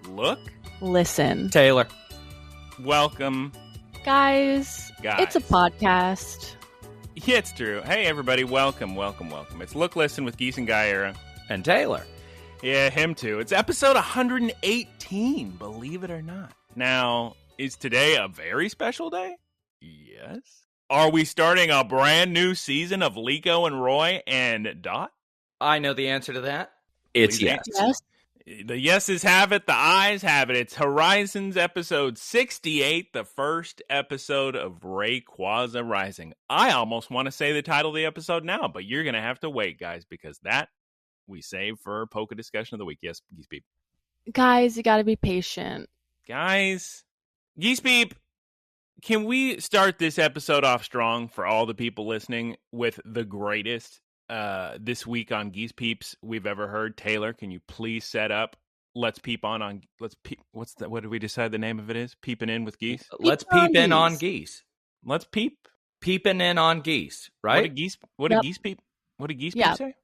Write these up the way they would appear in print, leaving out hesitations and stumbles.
Look. Listen. Taylor. Welcome. Guys, it's a podcast. Yeah, it's true. Hey, everybody. Welcome. It's Look, Listen with Geese Guyera. And Taylor. Yeah, him too. It's episode 118, believe it or not. Now, is today a very special day? Yes. Are we starting a brand new season of Liko and Roy and Dot? I know the answer to that. It's Please yes. The yeses have it, the ayes have it. It's Horizons episode 68, the first episode of Rayquaza Rising. I almost want to say the title of the episode now, but you're going to have to wait, guys, because that we save for Poke Discussion of the Week. Yes, Geese Peep. Guys, you got to be patient. Guys, Geese Peep, can we start this episode off strong for all the people listening with the greatest this week on Geese Peeps we've ever heard? Taylor, can you please set up Let's Peep on Let's Peep. What did we decide the name of it is? Peeping in with Geese? Let's peep in on Geese. Let's peep. Peeping in on Geese, right? What did Geese Peep say?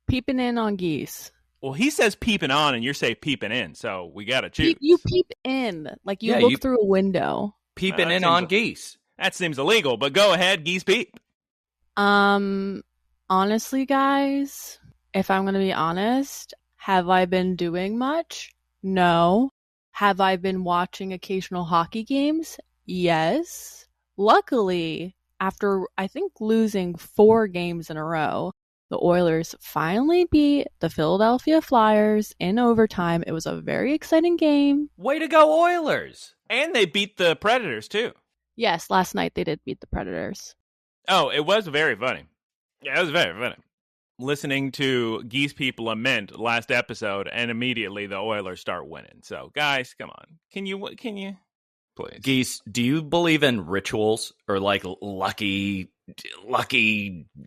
Peeping in on Geese. Well, he says peeping on and you say peeping in, so we got to choose. You peep in, like you look through a window. Peeping in on Geese. That seems illegal, but go ahead, Geese Peep. Honestly, guys, if I'm going to be honest, have I been doing much? No. Have I been watching occasional hockey games? Yes. Luckily, after I think losing 4 games in a row, the Oilers finally beat the Philadelphia Flyers in overtime. It was a very exciting game. Way to go, Oilers! And they beat the Predators, too. Yes, last night they did beat the Predators. Oh, it was very funny. Yeah, it was very funny. Listening to Geese People lament last episode, and immediately the Oilers start winning. So, guys, come on. Can you, please? Geese, do you believe in rituals or like lucky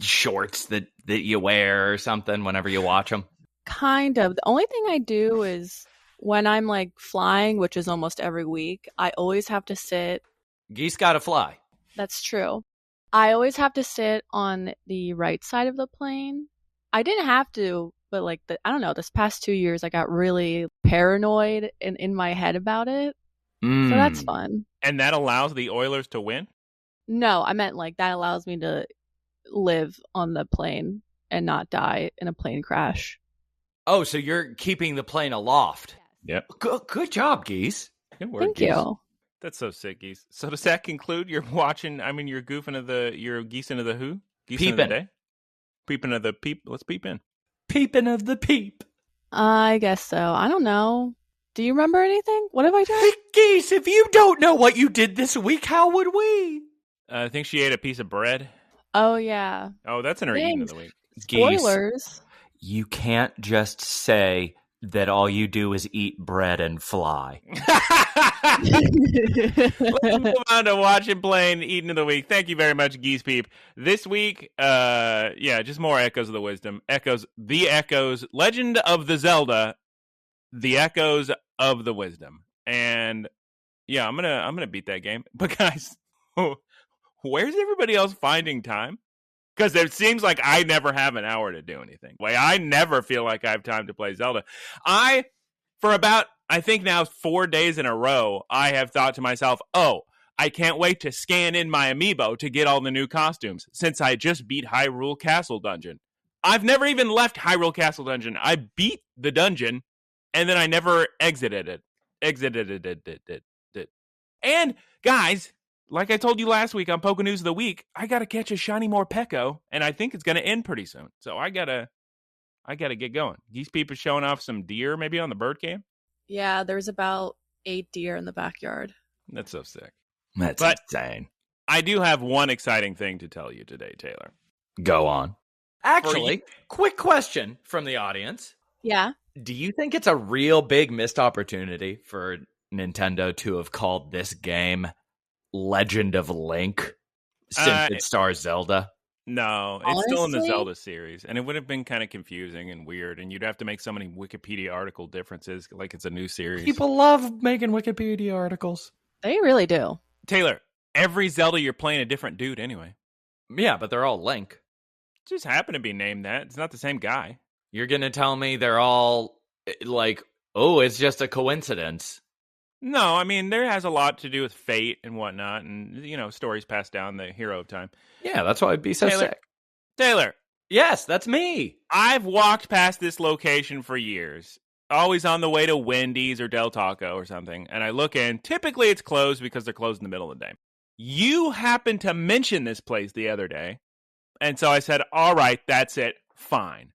shorts that you wear or something whenever you watch them? Kind of. The only thing I do is when I'm like flying, which is almost every week, I always have to sit. Geese gotta fly. That's true. I always have to sit on the right side of the plane. I didn't have to, but like, I don't know, this past 2 years, I got really paranoid in my head about it. So that's fun. And that allows the Oilers to win? No, I meant like that allows me to live on the plane and not die in a plane crash. Oh, so you're keeping the plane aloft. Yep. Good job, Geese. Good work, Thank Geese. you. That's so sick, Geese. So does that conclude your watching? I mean, you're goofing you're geesing of the who? Geesing of the day? Peeping of the peep. Let's peep in. Peeping of the peep. I guess so. I don't know. Do you remember anything? What have I done? Hey, Geese, if you don't know what you did this week, how would we? I think she ate a piece of bread. Oh, yeah. Oh, that's in her eating of the week. Spoilers. Geese, you can't just say that all you do is eat bread and fly. Let's move on to watching, playing, eating of the week. Thank you very much, Geese Peep. This week, just more Echoes of the Wisdom. The Echoes, Legend of the Zelda, the Echoes of the Wisdom. And yeah, I'm gonna beat that game. But guys, where's everybody else finding time? Because it seems like I never have an hour to do anything. Like, I never feel like I have time to play Zelda. For about, I think now 4 days in a row, I have thought to myself, I can't wait to scan in my amiibo to get all the new costumes, since I just beat Hyrule Castle Dungeon. I've never even left Hyrule Castle Dungeon. I beat the dungeon, and then I never exited it. And, guys, like I told you last week on Poke News of the Week, I got to catch a shiny Morpeko, and I think it's going to end pretty soon. So I gotta get going. Geese Peep is showing off some deer maybe on the bird cam. Yeah, there's about 8 deer in the backyard. That's so sick. That's insane. I do have one exciting thing to tell you today, Taylor. Go on. Actually, quick question from the audience. Yeah. Do you think it's a real big missed opportunity for Nintendo to have called this game Legend of Link since it stars Zelda? No, it's still in the Zelda series, and it would have been kind of confusing and weird, and you'd have to make so many Wikipedia article differences, like it's a new series. People love making Wikipedia articles. They really do. Taylor, every Zelda you're playing a different dude anyway. Yeah, but they're all Link. Just happen to be named that. It's not the same guy. You're going to tell me they're all, like, Oh, it's just a coincidence. No, I mean, there has a lot to do with fate and whatnot, and, stories passed down the hero of time. Yeah, that's why I'd be so sick. Taylor. Yes, that's me. I've walked past this location for years, always on the way to Wendy's or Del Taco or something, and I look in. Typically, it's closed because they're closed in the middle of the day. You happened to mention this place the other day, and so I said, all right, that's it, fine.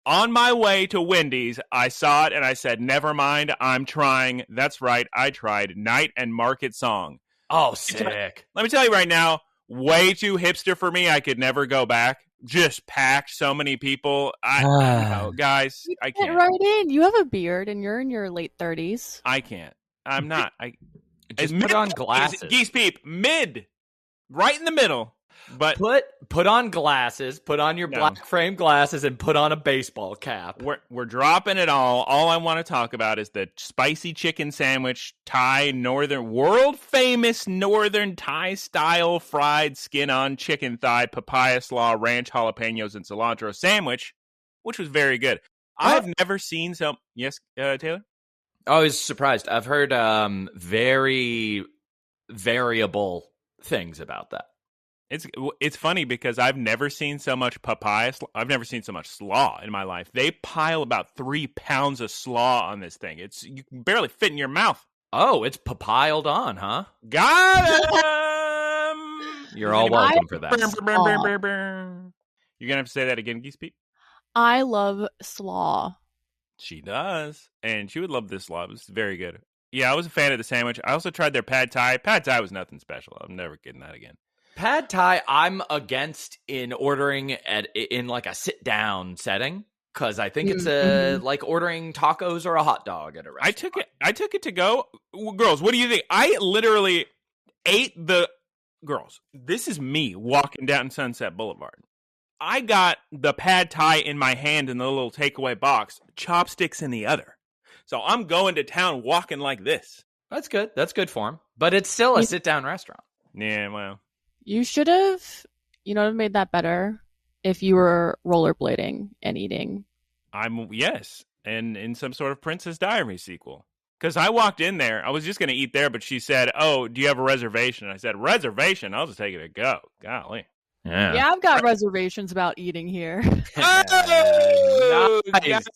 On my way to Wendy's, I saw it, and I said, never mind, I'm trying. That's right, I tried Night and Market Song. Oh, sick. Let me tell you right now, way too hipster for me. I could never go back. Just packed, so many people. Guys, I can't. Get right in. You have a beard, and you're in your late 30s. I can't. I'm not. Just put on glasses. Geese Peep, mid, right in the middle. But put on glasses, put on your black frame glasses, and put on a baseball cap. We're dropping it all. All I want to talk about is the spicy chicken sandwich, world famous northern Thai style fried skin on chicken thigh, papaya, slaw, ranch, jalapeños, and cilantro sandwich, which was very good. I've never seen some. Yes, Taylor? I was surprised. I've heard very variable things about that. It's funny because I've never seen so much papaya. I've never seen so much slaw in my life. They pile about 3 pounds of slaw on this thing. You can barely fit in your mouth. Oh, it's papiled on, huh? Got him! You're all welcome for that. You're gonna have to say that again, Geese Pete. I love slaw. She does, and she would love this slaw. It's very good. Yeah, I was a fan of the sandwich. I also tried their pad thai. Pad thai was nothing special. I'm never getting that again. Pad Thai, I'm against in ordering in like a sit down setting because I think it's like ordering tacos or a hot dog at a restaurant. I took it to go. Girls, what do you think? I literally ate the girls. This is me walking down Sunset Boulevard. I got the Pad Thai in my hand in the little takeaway box, chopsticks in the other. So I'm going to town walking like this. That's good. That's good form. But it's still a sit down restaurant. Yeah, well. You should have, made that better if you were rollerblading and eating. Yes, and in some sort of Princess Diary sequel. Because I walked in there, I was just going to eat there, but she said, "Oh, do you have a reservation?" And I said, "Reservation? I'll just take it to go." Golly. Yeah, I've got reservations about eating here. Oh, nice.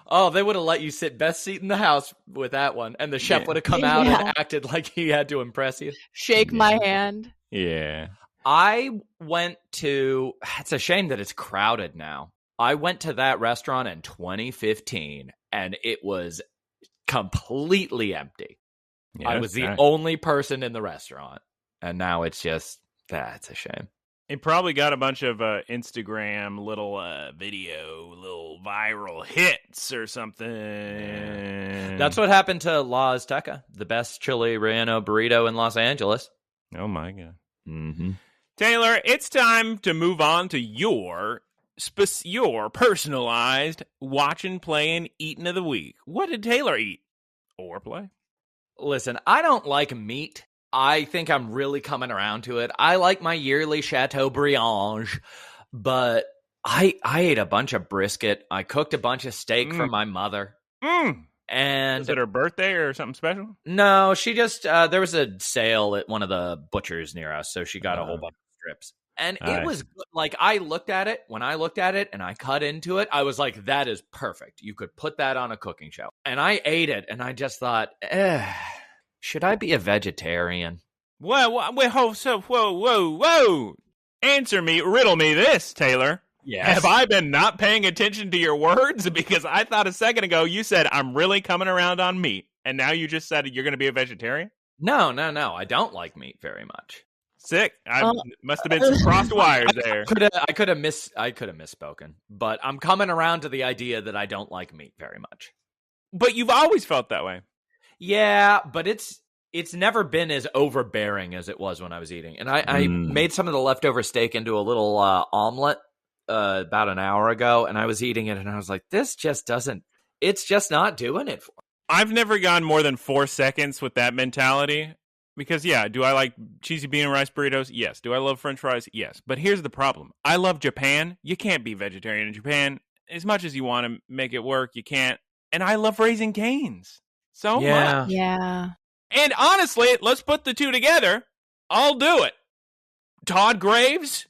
Oh, they would have let you sit best seat in the house with that one, and the chef would have come out and acted like he had to impress you. Shake my hand. Yeah. I went to, it's a shame that it's crowded now. I went to that restaurant in 2015 and it was completely empty. Yes, I was the only person in the restaurant. And now it's just, that's a shame. It probably got a bunch of Instagram little little viral hits or something. Yeah. That's what happened to La Azteca, the best chili relleno burrito in Los Angeles. Oh my God. Mm-hmm. Taylor, it's time to move on to your personalized watch and play and eating of the week. What did Taylor eat or play? Listen, I don't like meat. I think I'm really coming around to it. I like my yearly Chateaubriand, but I ate a bunch of brisket. I cooked a bunch of steak for my mother. And is it her birthday or something special? No, she just there was a sale at one of the butchers near us, so she got a whole bunch of strips. And it was like, I looked at it, when I looked at it and I cut into it, I was like, that is perfect. You could put that on a cooking show. And I ate it and I just thought, should I be a vegetarian? Whoa. Answer me, riddle me this, Taylor. Yes. Have I been not paying attention to your words? Because I thought a second ago you said, I'm really coming around on meat. And now you just said you're going to be a vegetarian? No. I don't like meat very much. Sick. I must have been some crossed wires there. I could have misspoken. But I'm coming around to the idea that I don't like meat very much. But you've always felt that way. Yeah, but it's never been as overbearing as it was when I was eating. And I made some of the leftover steak into a little omelet about an hour ago, and I was eating it, and I was like, it's just not doing it for me. I've never gone more than 4 seconds with that mentality. Because, yeah, do I like cheesy bean and rice burritos? Yes. Do I love French fries? Yes. But here's the problem. I love Japan. You can't be vegetarian in Japan. As much as you want to make it work, you can't. and I love Raising Cane's so much. Yeah. And honestly, let's put the two together. I'll do it. Todd Graves,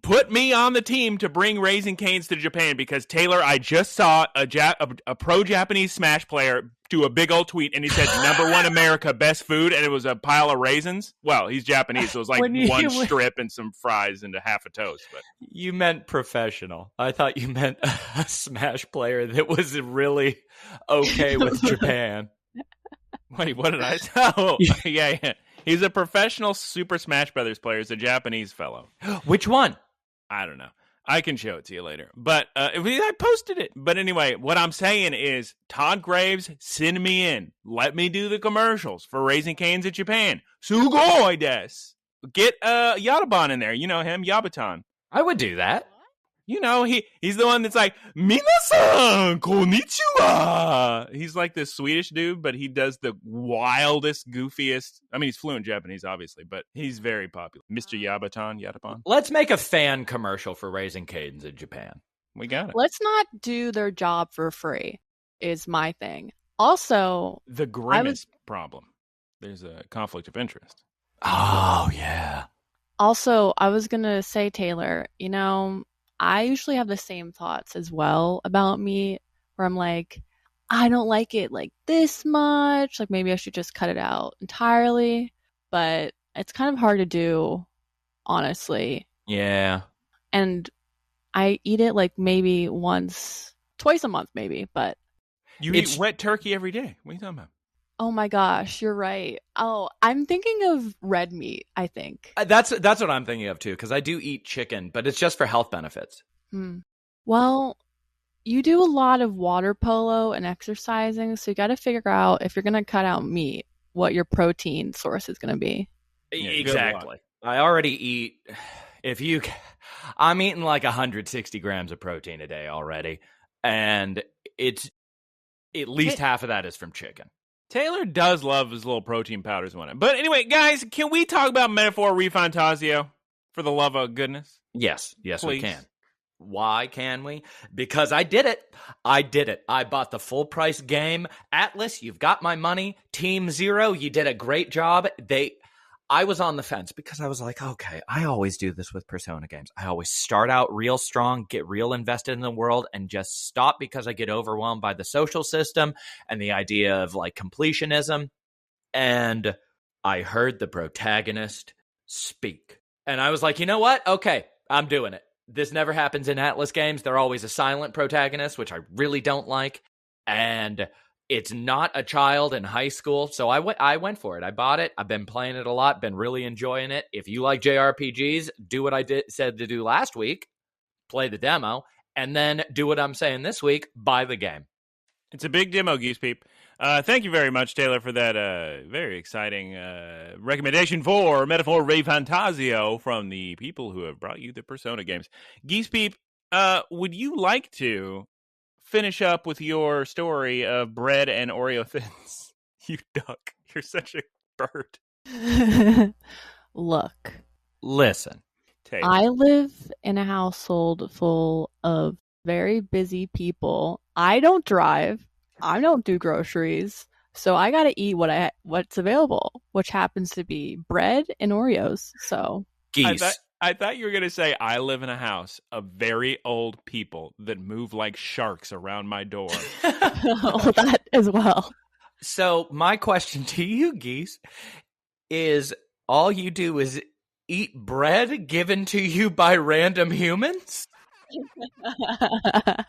put me on the team to bring Raising Cane's to Japan, because Taylor, I just saw a pro-Japanese Smash player do a big old tweet, and he said, #1 America, best food, and it was a pile of raisins. Well, he's Japanese, so it was like one strip and some fries and a half a toast. But you meant professional. I thought you meant a Smash player that was really okay with Japan. Wait, what did I say? Oh, yeah. He's a professional Super Smash Brothers player. He's a Japanese fellow. Which one? I don't know. I can show it to you later. But I posted it. But anyway, what I'm saying is, Todd Graves, send me in. Let me do the commercials for Raising Cane's in Japan. Sugoi desu. Get Yadaban in there. You know him, Yabaton. I would do that. You know, he's the one that's like, Minasan, konnichiwa. He's like this Swedish dude, but he does the wildest, goofiest. I mean, he's fluent Japanese, obviously, but he's very popular. Mr. Yadaban. Let's make a fan commercial for Raising Cane's in Japan. We got it. Let's not do their job for free, is my thing. Also, the grimace problem. There's a conflict of interest. Oh, yeah. Also, I was going to say, Taylor, you know, I usually have the same thoughts as well about meat, where I'm like, I don't like it like this much. Like, maybe I should just cut it out entirely. But it's kind of hard to do, honestly. Yeah. And I eat it like maybe twice a month maybe, but... You eat wet turkey every day. What are you talking about? Oh my gosh, you're right. Oh, I'm thinking of red meat, I think. That's what I'm thinking of too, because I do eat chicken, but it's just for health benefits. Well, you do a lot of water polo and exercising, so you got to figure out, if you're going to cut out meat, what your protein source is going to be. Yeah, exactly. I already eat, I'm eating like 160 grams of protein a day already, and it's at least half of that is from chicken. Taylor does love his little protein powders on it. But anyway, guys, can we talk about Metaphor Refantasio, for the love of goodness? Yes, please. We can. Why can we? Because I did it. I bought the full price game. Atlas, you've got my money. Team Zero, you did a great job. I was on the fence because I was like, okay, I always do this with Persona games. I always start out real strong, get real invested in the world, and just stop because I get overwhelmed by the social system and the idea of like completionism. And I heard the protagonist speak. And I was like, you know what? Okay, I'm doing it. This never happens in Atlas games. They're always a silent protagonist, which I really don't like. And it's not a child in high school, so I went for it. I bought it. I've been playing it a lot, been really enjoying it. If you like JRPGs, do what I said to do last week, play the demo, and then do what I'm saying this week, buy the game. It's a big demo, Geese Peep. Thank you very much, Taylor, for that very exciting recommendation for Metaphor Refantasio from the people who have brought you the Persona games. Geese Peep, would you like to finish up with your story of bread and Oreo thins? You duck. You're such a bird. Look. Listen. Taylor. I live in a household full of very busy people. I don't drive. I don't do groceries. So I got to eat what's available, which happens to be bread and Oreos. So Geese. I thought you were going to say, I live in a house of very old people that move like sharks around my door. Oh, that as well. So my question to you, Geese, is all you do is eat bread given to you by random humans? And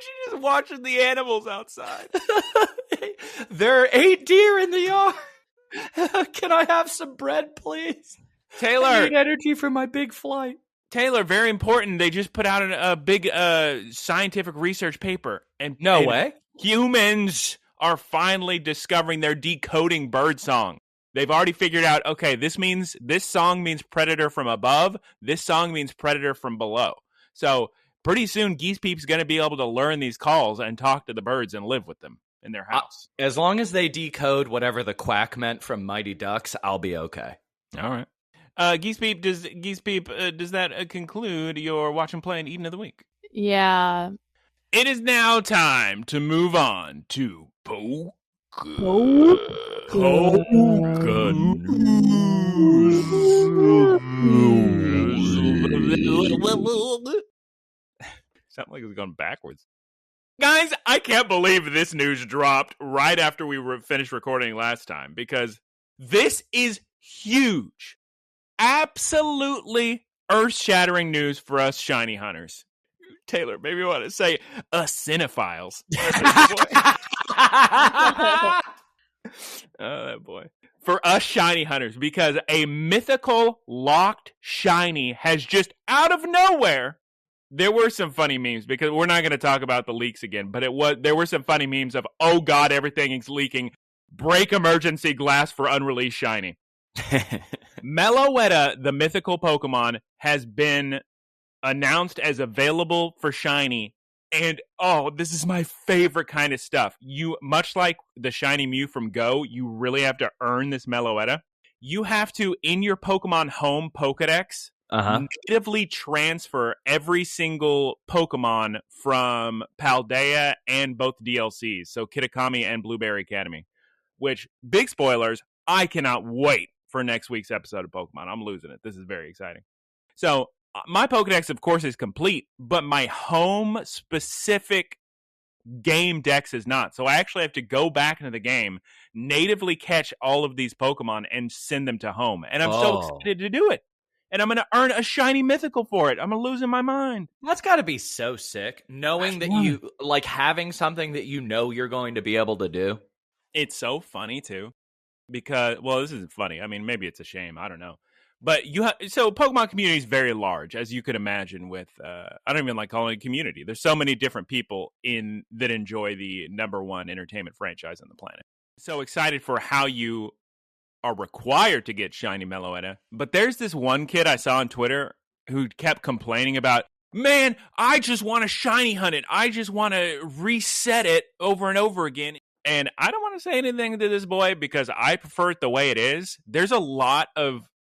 she just watching the animals outside. There are 8 deer in the yard. Can I have some bread, please? Taylor, I need energy for my big flight. Taylor, very important. They just put out a big scientific research paper. And no way. Humans are finally discovering they're decoding bird song. They've already figured out, okay, this song means predator from above. This song means predator from below. So pretty soon, Geese Peep's going to be able to learn these calls and talk to the birds and live with them in their house. As long as they decode whatever the quack meant from Mighty Ducks, I'll be okay. All right. Geese Peep, does that conclude your Watch and Play and Eating of the Week? Yeah. It is now time to move on to Polka news. Sounded like it was going backwards. Guys, I can't believe this news dropped right after we finished recording last time, because this is huge. Absolutely earth-shattering news for us shiny hunters. Taylor, maybe you want to say us cinephiles. Oh, boy. For us shiny hunters, because a mythical locked shiny has just out of nowhere. There were some funny memes, because we're not going to talk about the leaks again, but there were some funny memes of, oh God, everything is leaking. Break emergency glass for unreleased shiny. Meloetta, the mythical Pokemon, has been announced as available for shiny. And oh, this is my favorite kind of stuff. You, much like the shiny Mew from Go, you really have to earn this Meloetta. You have to, in your Pokemon Home Pokedex, natively transfer every single Pokemon from Paldea and both DLCs, so Kitakami and Blueberry Academy, which, big spoilers, I cannot wait for next week's episode of Pokemon. I'm losing it. This is very exciting. So, my Pokedex, of course, is complete, but my home-specific game dex is not. So I actually have to go back into the game, natively catch all of these Pokemon, and send them to home. And I'm so excited to do it. And I'm going to earn a shiny mythical for it. I'm losing my mind. That's got to be so sick, knowing that you, like, having something that you know you're going to be able to do. It's so funny, too, because, well, this isn't funny. I mean, maybe it's a shame. I don't know. But so Pokemon community is very large, as you could imagine with, I don't even like calling it a community. There's so many different people that enjoy the #1 entertainment franchise on the planet. So excited for how you are required to get shiny Meloetta. But there's this one kid I saw on Twitter who kept complaining about, man, I just want to shiny hunt it. I just want to reset it over and over again. And I don't want to say anything to this boy because I prefer it the way it is.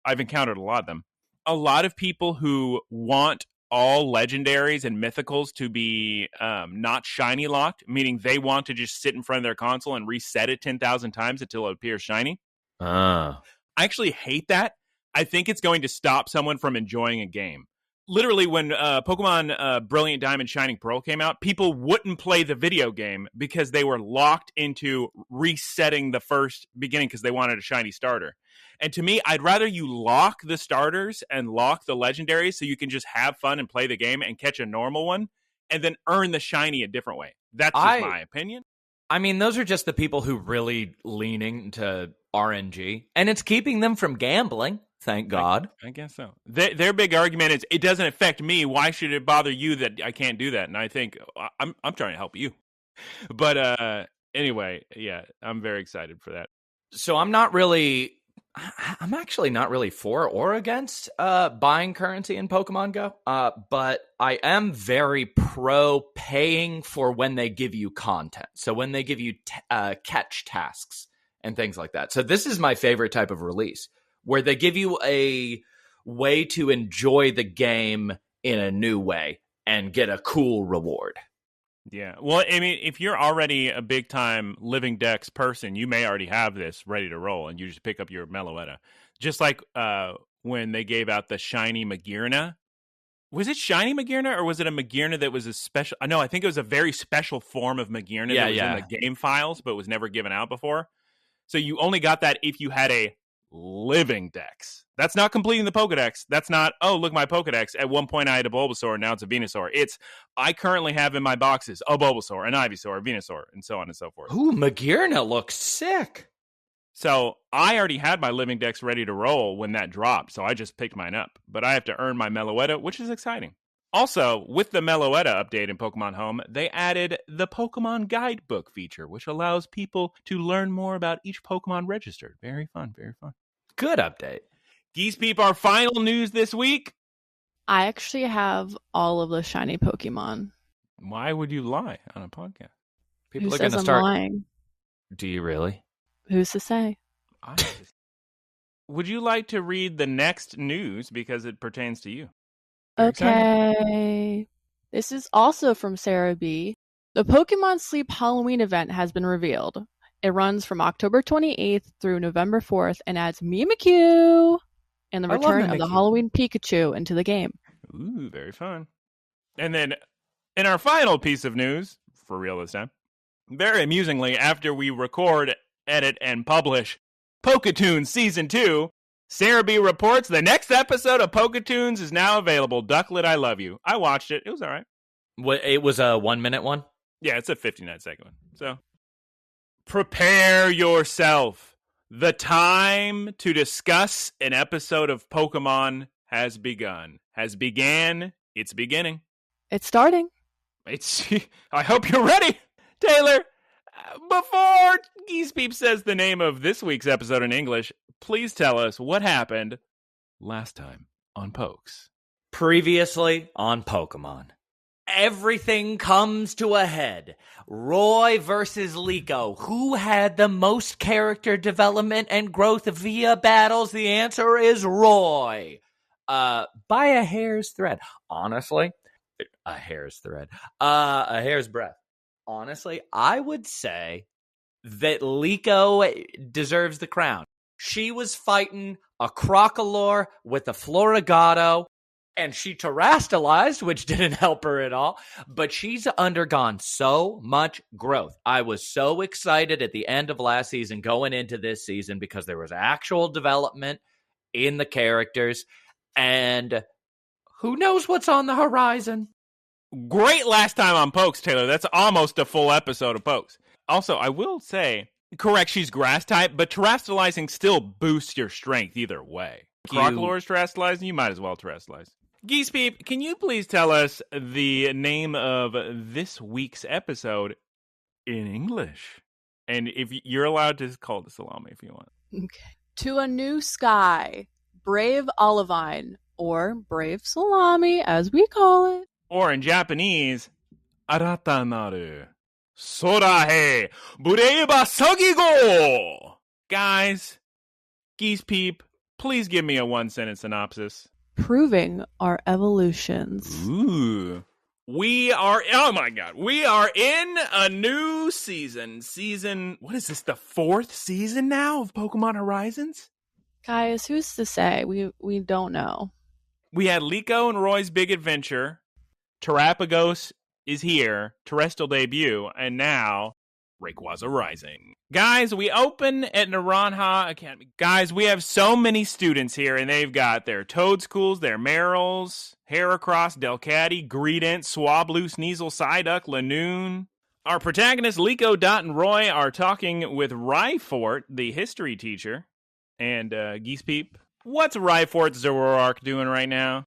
I've encountered a lot of them. A lot of people who want all legendaries and mythicals to be not shiny locked, meaning they want to just sit in front of their console and reset it 10,000 times until it appears shiny. I actually hate that. I think it's going to stop someone from enjoying a game. Literally, when Pokemon Brilliant Diamond Shining Pearl came out, people wouldn't play the video game because they were locked into resetting the first beginning because they wanted a shiny starter. And to me, I'd rather you lock the starters and lock the legendaries so you can just have fun and play the game and catch a normal one and then earn the shiny a different way. That's just my opinion. I mean, those are just the people who really leaning to RNG, and it's keeping them from gambling. Thank God. I guess so. Their big argument is, it doesn't affect me. Why should it bother you that I can't do that? And I think, I'm trying to help you. But anyway, yeah, I'm very excited for that. So I'm actually not really for or against buying currency in Pokemon Go, but I am very pro paying for when they give you content. So when they give you catch tasks and things like that. So this is my favorite type of release, where they give you a way to enjoy the game in a new way and get a cool reward. Yeah. Well, I mean, if you're already a big-time Living Dex person, you may already have this ready to roll, and you just pick up your Meloetta. Just like when they gave out the shiny Magearna. Was it shiny Magearna, or was it a Magearna that was a special? No, I think it was a very special form of Magearna that was in the game files, but was never given out before. So you only got that if you had a Living Dex. That's not completing the Pokedex. That's not, oh, look, my Pokedex. At one point, I had a Bulbasaur, and now it's a Venusaur. It's, I currently have in my boxes a Bulbasaur, an Ivysaur, a Venusaur, and so on and so forth. Ooh, Magearna looks sick. So I already had my Living Dex ready to roll when that dropped, so I just picked mine up. But I have to earn my Meloetta, which is exciting. Also, with the Meloetta update in Pokemon Home, they added the Pokemon Guidebook feature, which allows people to learn more about each Pokemon registered. Very fun, very fun. Good update. Geese Peep, our final news this week. I actually have all of the shiny Pokemon. Why would you lie on a podcast? People Who are going says to start. I'm lying? Do you really? Who's to say? Would you like to read the next news because it pertains to you? Okay. This is also from Sarah B. The Pokemon Sleep Halloween event has been revealed. It runs from October 28th through November 4th and adds Mimikyu and the return of the Halloween Pikachu into the game. Ooh, very fun. And then, in our final piece of news, for real this time, very amusingly, after we record, edit, and publish Poketoons Season 2, Sarah B. reports the next episode of Poketoons is now available. Ducklet, I love you. I watched it. It was all right. It was a 1 minute one? Yeah, it's a 59-second one. So, prepare yourself. The time to discuss an episode of Pokemon has begun. Has began. It's beginning. It's starting. I hope you're ready. Taylor, before Geese Peep says the name of this week's episode in English, please tell us what happened last time on Pokes. Previously on Pokemon. Everything comes to a head. Roy versus Liko. Who had the most character development and growth via battles? The answer is Roy. By a hair's thread. Honestly, a hair's thread. A hair's breadth. Honestly, I would say that Liko deserves the crown. She was fighting a Crocolore with a Floragato, and she terastallized, which didn't help her at all, but she's undergone so much growth. I was so excited at the end of last season going into this season because there was actual development in the characters, and who knows what's on the horizon. Great last time on Pokes, Taylor. That's almost a full episode of Pokes. Also, I will say, correct, she's grass type, but terastallizing still boosts your strength either way. Crocolore is terastallizing, you might as well terastallize. Geese Peep, can you please tell us the name of this week's episode in English? And if you're allowed to call it salami if you want. Okay. To a New Sky, Brave Olivine, or Brave Salami, as we call it. Or in Japanese, Arata naru sora he breibu asagi go. Guys, Geese Peep, please give me a one-sentence synopsis. Proving our evolutions. Ooh. We are in a new season. What is this, the 4th season now of Pokemon Horizons? Guys, who's to say? We don't know. We had Liko and Roy's big adventure. Terapagos is here, terrestrial debut, and now Rayquaza Rising. Guys, we open at Naranja Academy. Guys, we have so many students here, and they've got their Toadschools, their Merrills, Heracross, Delcatty, Greedent, Swablu, Sneasel, Psyduck, Lanoon. Our protagonists, Liko, Dot, and Roy, are talking with Rhyfort, the history teacher. And Geese Peep, what's Rhyfort's Zoroark doing right now?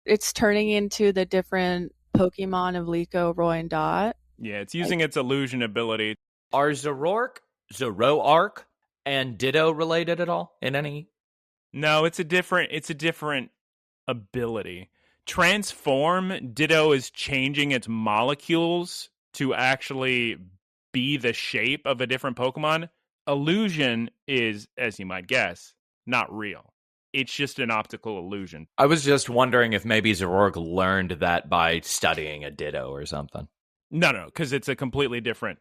It's turning into the different Pokemon of Liko, Roy, and Dot. Yeah, it's using its illusion ability. Are Zoroark, and Ditto related at all in any? No, it's a different ability. Transform, Ditto is changing its molecules to actually be the shape of a different Pokemon. Illusion is, as you might guess, not real. It's just an optical illusion. I was just wondering if maybe Zoroark learned that by studying a Ditto or something. No, because it's a completely different.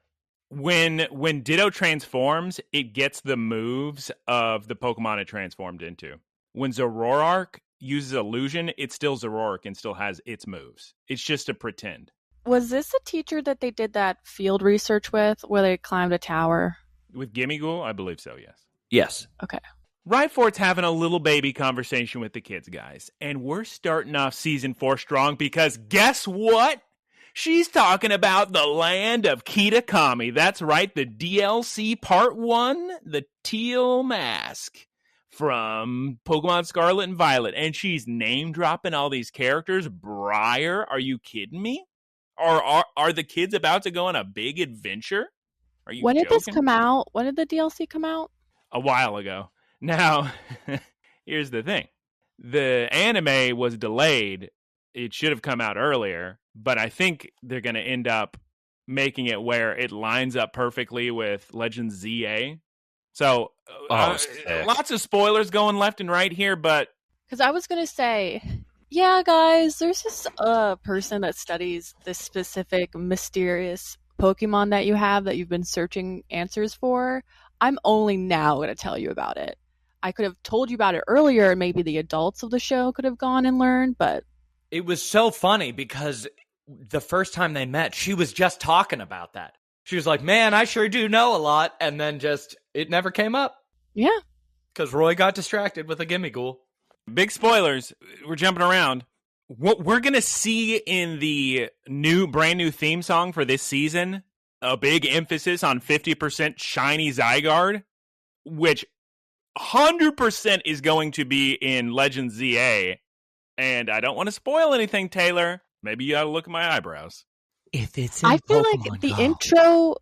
When Ditto transforms, it gets the moves of the Pokemon it transformed into. When Zoroark uses illusion, it's still Zoroark and still has its moves. It's just a pretend. Was this the teacher that they did that field research with, where they climbed a tower? With Gimmighoul? I believe so, yes. Yes. Okay. Rhyfort's having a little baby conversation with the kids, guys. And we're starting off Season 4 strong because guess what? She's talking about the land of Kitakami. That's right, the DLC Part 1, the teal mask from Pokemon Scarlet and Violet. And she's name-dropping all these characters. Briar, are you kidding me? Are the kids about to go on a big adventure? Are you When did joking? this come out? When did the DLC come out? A while ago. Now, here's the thing. The anime was delayed. It should have come out earlier, but I think they're going to end up making it where it lines up perfectly with Legends ZA. So, lots of spoilers going left and right here, but... Because I was going to say, yeah, guys, there's this person that studies this specific mysterious Pokemon that you have that you've been searching answers for, I'm only now going to tell you about it. I could have told you about it earlier, and maybe the adults of the show could have gone and learned, but... It was so funny because the first time they met, she was just talking about that. She was like, man, I sure do know a lot, and then just, it never came up. Yeah. Because Roy got distracted with a gimme ghoul. Big spoilers. We're jumping around. What we're going to see in the brand new theme song for this season, a big emphasis on 50% shiny Zygarde, which 100% is going to be in Legends ZA. And I don't want to spoil anything, Taylor. Maybe you ought to look at my eyebrows. If it's in I feel Pokemon like the Go.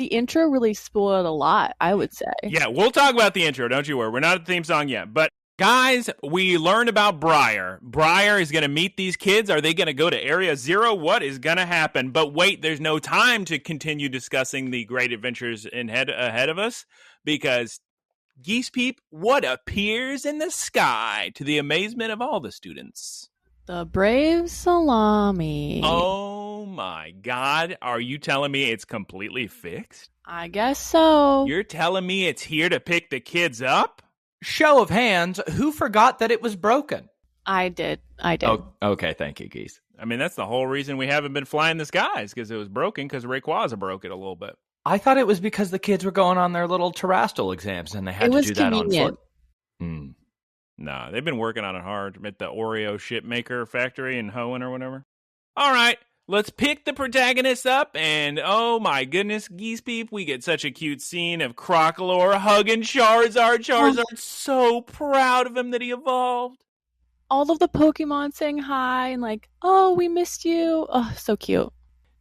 intro really spoiled a lot, I would say. Yeah, we'll talk about the intro, don't you worry. We're not at the theme song yet. But guys, we learned about Briar. Briar is going to meet these kids. Are they going to go to Area Zero? What is going to happen? But wait, there's no time to continue discussing the great adventures ahead of us, because Geese Peep, what appears in the sky to the amazement of all the students? The brave salami. Oh my God. Are you telling me it's completely fixed? I guess so. You're telling me it's here to pick the kids up? Show of hands, who forgot that it was broken? I did. Oh, okay, thank you, Geese. I mean, that's the whole reason we haven't been flying the skies, because it was broken, because Rayquaza broke it a little bit. I thought it was because the kids were going on their little terrestrial exams and they had to do that on foot. Nah, they've been working on it hard at the Oreo ship maker factory in Hoenn or whatever. All right, let's pick the protagonists up, and oh my goodness, Geese Peep, we get such a cute scene of Crocalor hugging Charizard. Charizard's so proud of him that he evolved. All of the Pokemon saying hi and like, oh, we missed you. Oh, so cute.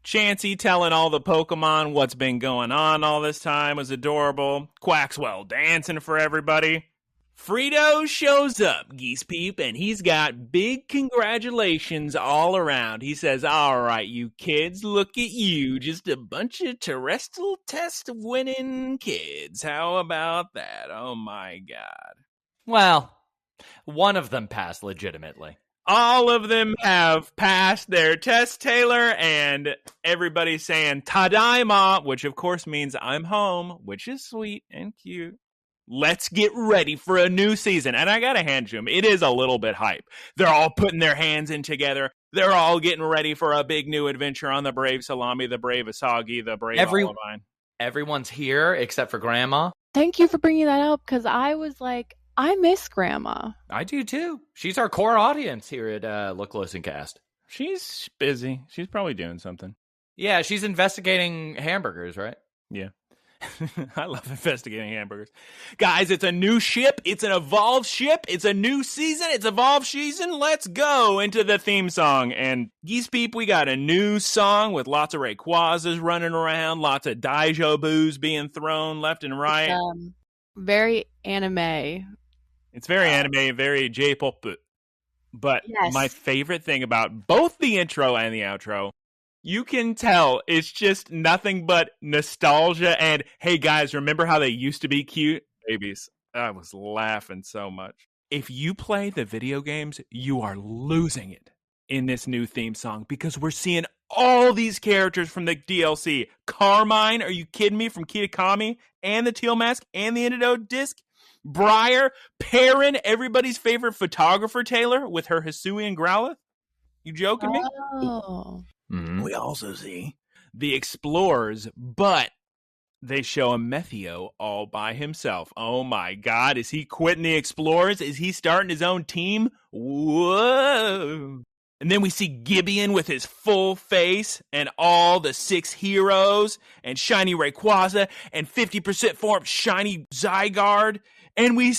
Chansey telling all the Pokemon what's been going on all this time was adorable. Quaxwell dancing for everybody. Frito shows up, Geese Peep, and he's got big congratulations all around. He says, all right, you kids, look at you. Just a bunch of terrestrial test winning kids. How about that? Oh, my God. Well, one of them passed legitimately. All of them have passed their test, Taylor, and everybody's saying Tadaima, which of course means I'm home, which is sweet and cute. Let's get ready for a new season. And I gotta hand to them, it is a little bit hype. They're all putting their hands in together. They're all getting ready for a big new adventure on the brave Salami, the brave Asagi, the brave Olivine. Everyone's here except for Grandma. Thank you for bringing that up, because I was like, I miss Grandma. I do too. She's our core audience here at Look, Listen, Cast. She's busy. She's probably doing something. Yeah, she's investigating hamburgers, right? Yeah. I love investigating hamburgers. Guys, it's a new ship. It's an evolved ship. It's a new season. It's evolved season. Let's go into the theme song. And Geese Peep, we got a new song with lots of Rayquazas running around, lots of Daijobus being thrown left and right. Very anime. It's very anime, very J-pop. But yes, my favorite thing about both the intro and the outro, you can tell it's just nothing but nostalgia and, hey guys, remember how they used to be cute? Babies. I was laughing so much. If you play the video games, you are losing it in this new theme song, because we're seeing all these characters from the DLC. Carmine, are you kidding me? From Kitakami, and the Teal Mask, and the Antidote Disc. Briar, Perrin, everybody's favorite photographer, Taylor, with her Hisui and Growlithe. You joking me? Oh. Mm-hmm. We also see the Explorers, but they show a Methio all by himself. Oh my God, is he quitting the Explorers? Is he starting his own team? Whoa. And then we see Gibeon with his full face and all the 6 heroes and shiny Rayquaza and 50% form shiny Zygarde. And we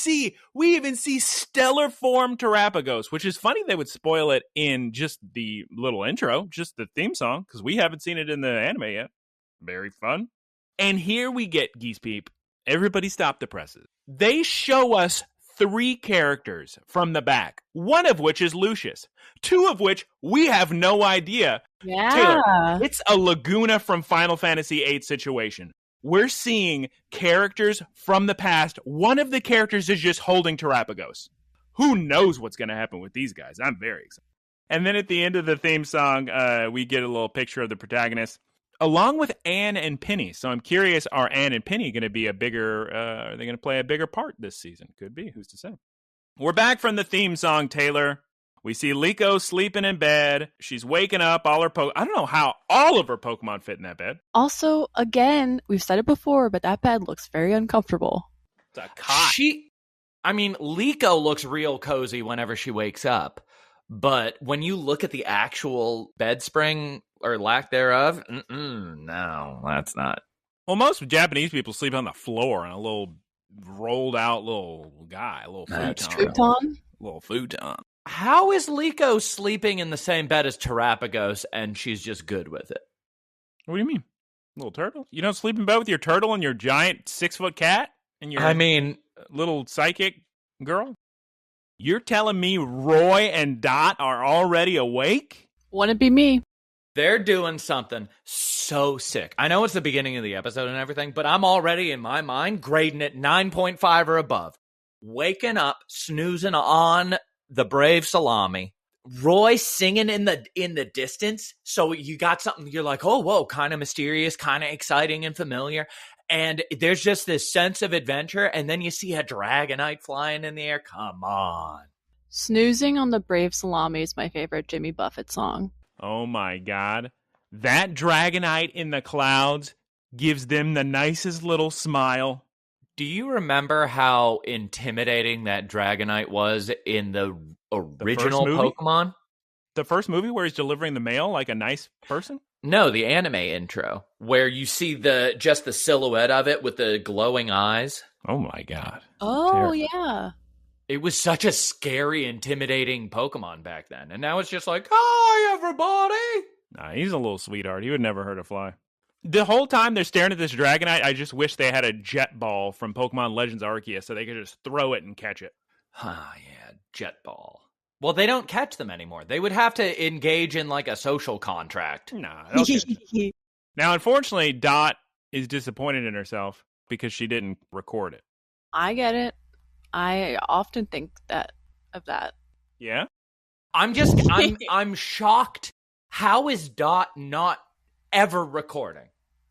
even see stellar form Terapagos, which is funny they would spoil it in just the little intro, just the theme song, because we haven't seen it in the anime yet. Very fun. And here we get, Geese Peep, everybody stop the presses. They show us 3 characters from the back, one of which is Lucius, 2 of which we have no idea. Yeah. Taylor, it's a Laguna from Final Fantasy VIII situation. We're seeing characters from the past. One of the characters is just holding Terapagos. Who knows what's going to happen with these guys? I'm very excited. And then at the end of the theme song, we get a little picture of the protagonist. along with Anne and Penny. So I'm curious, are Anne and Penny going to be are they going to play a bigger part this season? Could be. Who's to say? We're back from the theme song, Taylor. We see Liko sleeping in bed. She's waking up. I don't know how all of her Pokemon fit in that bed. Also, again, we've said it before, but that bed looks very uncomfortable. It's a cot. Liko looks real cozy whenever she wakes up. But when you look at the actual bed spring or lack thereof, no, that's not. Well, most Japanese people sleep on the floor on a little rolled out little guy, a little futon. Little futon. How is Liko sleeping in the same bed as Terapagos and she's just good with it? What do you mean? Little turtle? You don't sleep in bed with your turtle and your giant 6-foot cat? And your little psychic girl? You're telling me Roy and Dot are already awake? Wouldn't be me. They're doing something so sick. I know it's the beginning of the episode and everything, but I'm already, in my mind, grading it 9.5 or above. Waking up, snoozing on the brave salami, Roy singing in the distance. So you got something, you're like, oh, whoa, kind of mysterious, kind of exciting and familiar. And there's just this sense of adventure. And then you see a Dragonite flying in the air. Come on. Snoozing on the brave salami is my favorite Jimmy Buffett song. Oh my God. That Dragonite in the clouds gives them the nicest little smile. Do you remember how intimidating that Dragonite was in the original Pokemon? The first movie where he's delivering the mail like a nice person? No, the anime intro, where you see just the silhouette of it with the glowing eyes. Oh my God. Oh, terrifying. Yeah. It was such a scary, intimidating Pokemon back then. And now it's just like, hi, everybody. Nah, he's a little sweetheart. He would never hurt a fly. The whole time they're staring at this Dragonite, I just wish they had a jet ball from Pokemon Legends Arceus so they could just throw it and catch it. Yeah, jet ball. Well, they don't catch them anymore. They would have to engage in like a social contract. Nah. Now, unfortunately, Dot is disappointed in herself because she didn't record it. I get it. I often think of that. Yeah? I'm shocked. How is Dot not ever recording?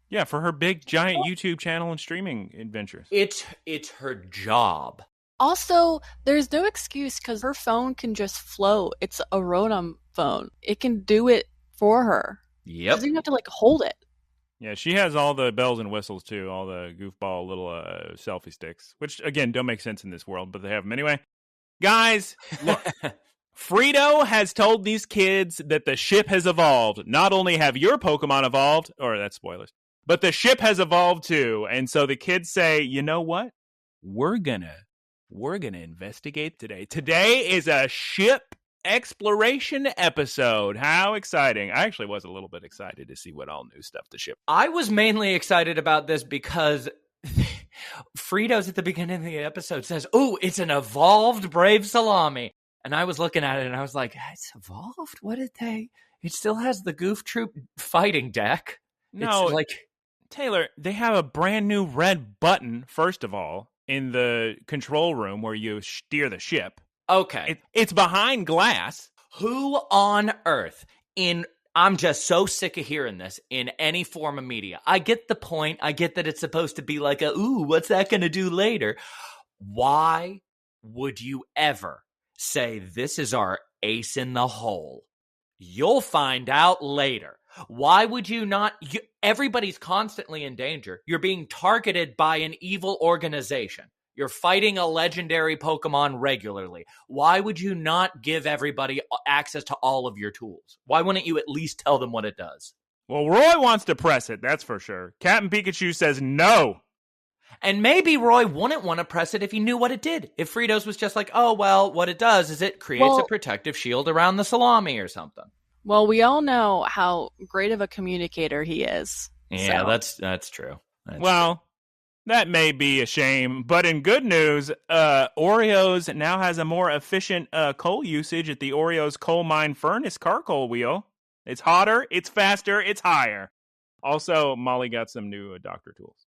Yeah, for her big, giant YouTube channel and streaming adventures. It's her job. Also, there's no excuse because her phone can just float. It's a Rotom phone. It can do it for her. Yep. She doesn't even have to hold it. Yeah, she has all the bells and whistles too, all the goofball little selfie sticks, which again don't make sense in this world, but they have them anyway. Guys, look, Frito has told these kids that the ship has evolved. Not only have your Pokemon evolved, or that's spoilers, but the ship has evolved too. And so the kids say, you know what? We're gonna investigate today. Today is a ship exploration episode. How exciting. I actually was a little bit excited to see what all new stuff the ship. I was mainly excited about this because Frito's at the beginning of the episode says, oh, it's an evolved Brave Salami. And I was looking at it and I was like, it's evolved? What did they? It still has the Goof Troop fighting deck. No, it's like, Taylor, they have a brand new red button, first of all, in the control room where you steer the ship. Okay. It's behind glass. Who on earth I'm just so sick of hearing this in any form of media. I get the point. I get that it's supposed to be like ooh, what's that going to do later? Why would you ever say this is our ace in the hole? You'll find out later. Why would you not? Everybody's constantly in danger. You're being targeted by an evil organization. You're fighting a legendary Pokemon regularly. Why would you not give everybody access to all of your tools? Why wouldn't you at least tell them what it does? Well, Roy wants to press it, that's for sure. Captain Pikachu says no. And maybe Roy wouldn't want to press it if he knew what it did. If Fritos was just like, oh, well, what it does is it creates a protective shield around the salami or something. Well, we all how great of a communicator he is. Yeah, so. That's true. That may be a shame, but in good news, Oreos now has a more efficient coal usage at the Oreos coal mine furnace charcoal wheel. It's hotter, it's faster, it's higher. Also, Molly got some new doctor tools.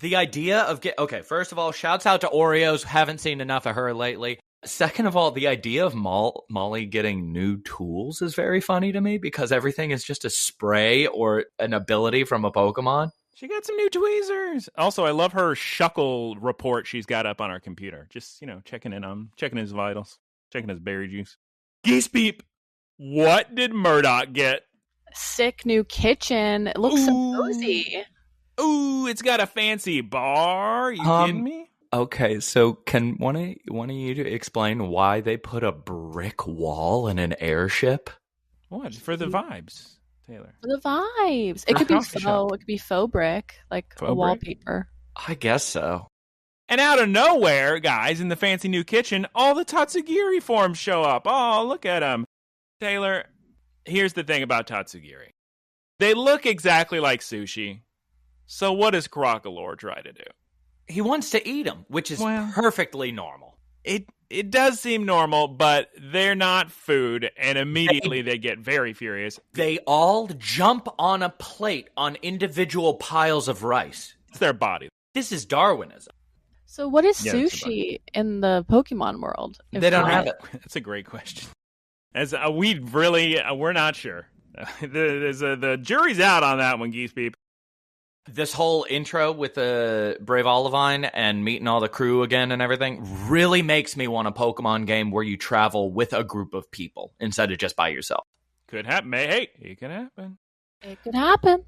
The idea of okay, first of all, shouts out to Oreos. Haven't seen enough of her lately. Second of all, the idea of Molly getting new tools is very funny to me because everything is just a spray or an ability from a Pokemon. She got some new tweezers. Also, I love her Shuckle report she's got up on our computer. Just, checking his vitals, checking his berry juice. Geese Peep, what did Murdoch get? Sick new kitchen. It looks so cozy. Ooh, it's got a fancy bar. You kidding me? Okay, so can one of you explain why they put a brick wall in an airship? What? For the vibes, Taylor. For the vibes. It could be faux. It could be faux brick, like faux wallpaper. I guess so. And out of nowhere, guys, in the fancy new kitchen, all the Tatsugiri forms show up. Oh, look at them. Taylor, here's the thing about Tatsugiri. They look exactly like sushi. So what does Crocolore try to do? He wants to eat them, which is perfectly normal. It does seem normal, but they're not food, and immediately they get very furious. They all jump on a plate on individual piles of rice. It's their body. This is Darwinism. So what is sushi in the Pokemon world? They don't have it. That's a great question. As we're not sure. The jury's out on that one, Geese Peep. This whole intro with the Brave Olivine and meeting all the crew again and everything really makes me want a Pokemon game where you travel with a group of people instead of just by yourself. Could happen. Hey, it could happen. It could happen.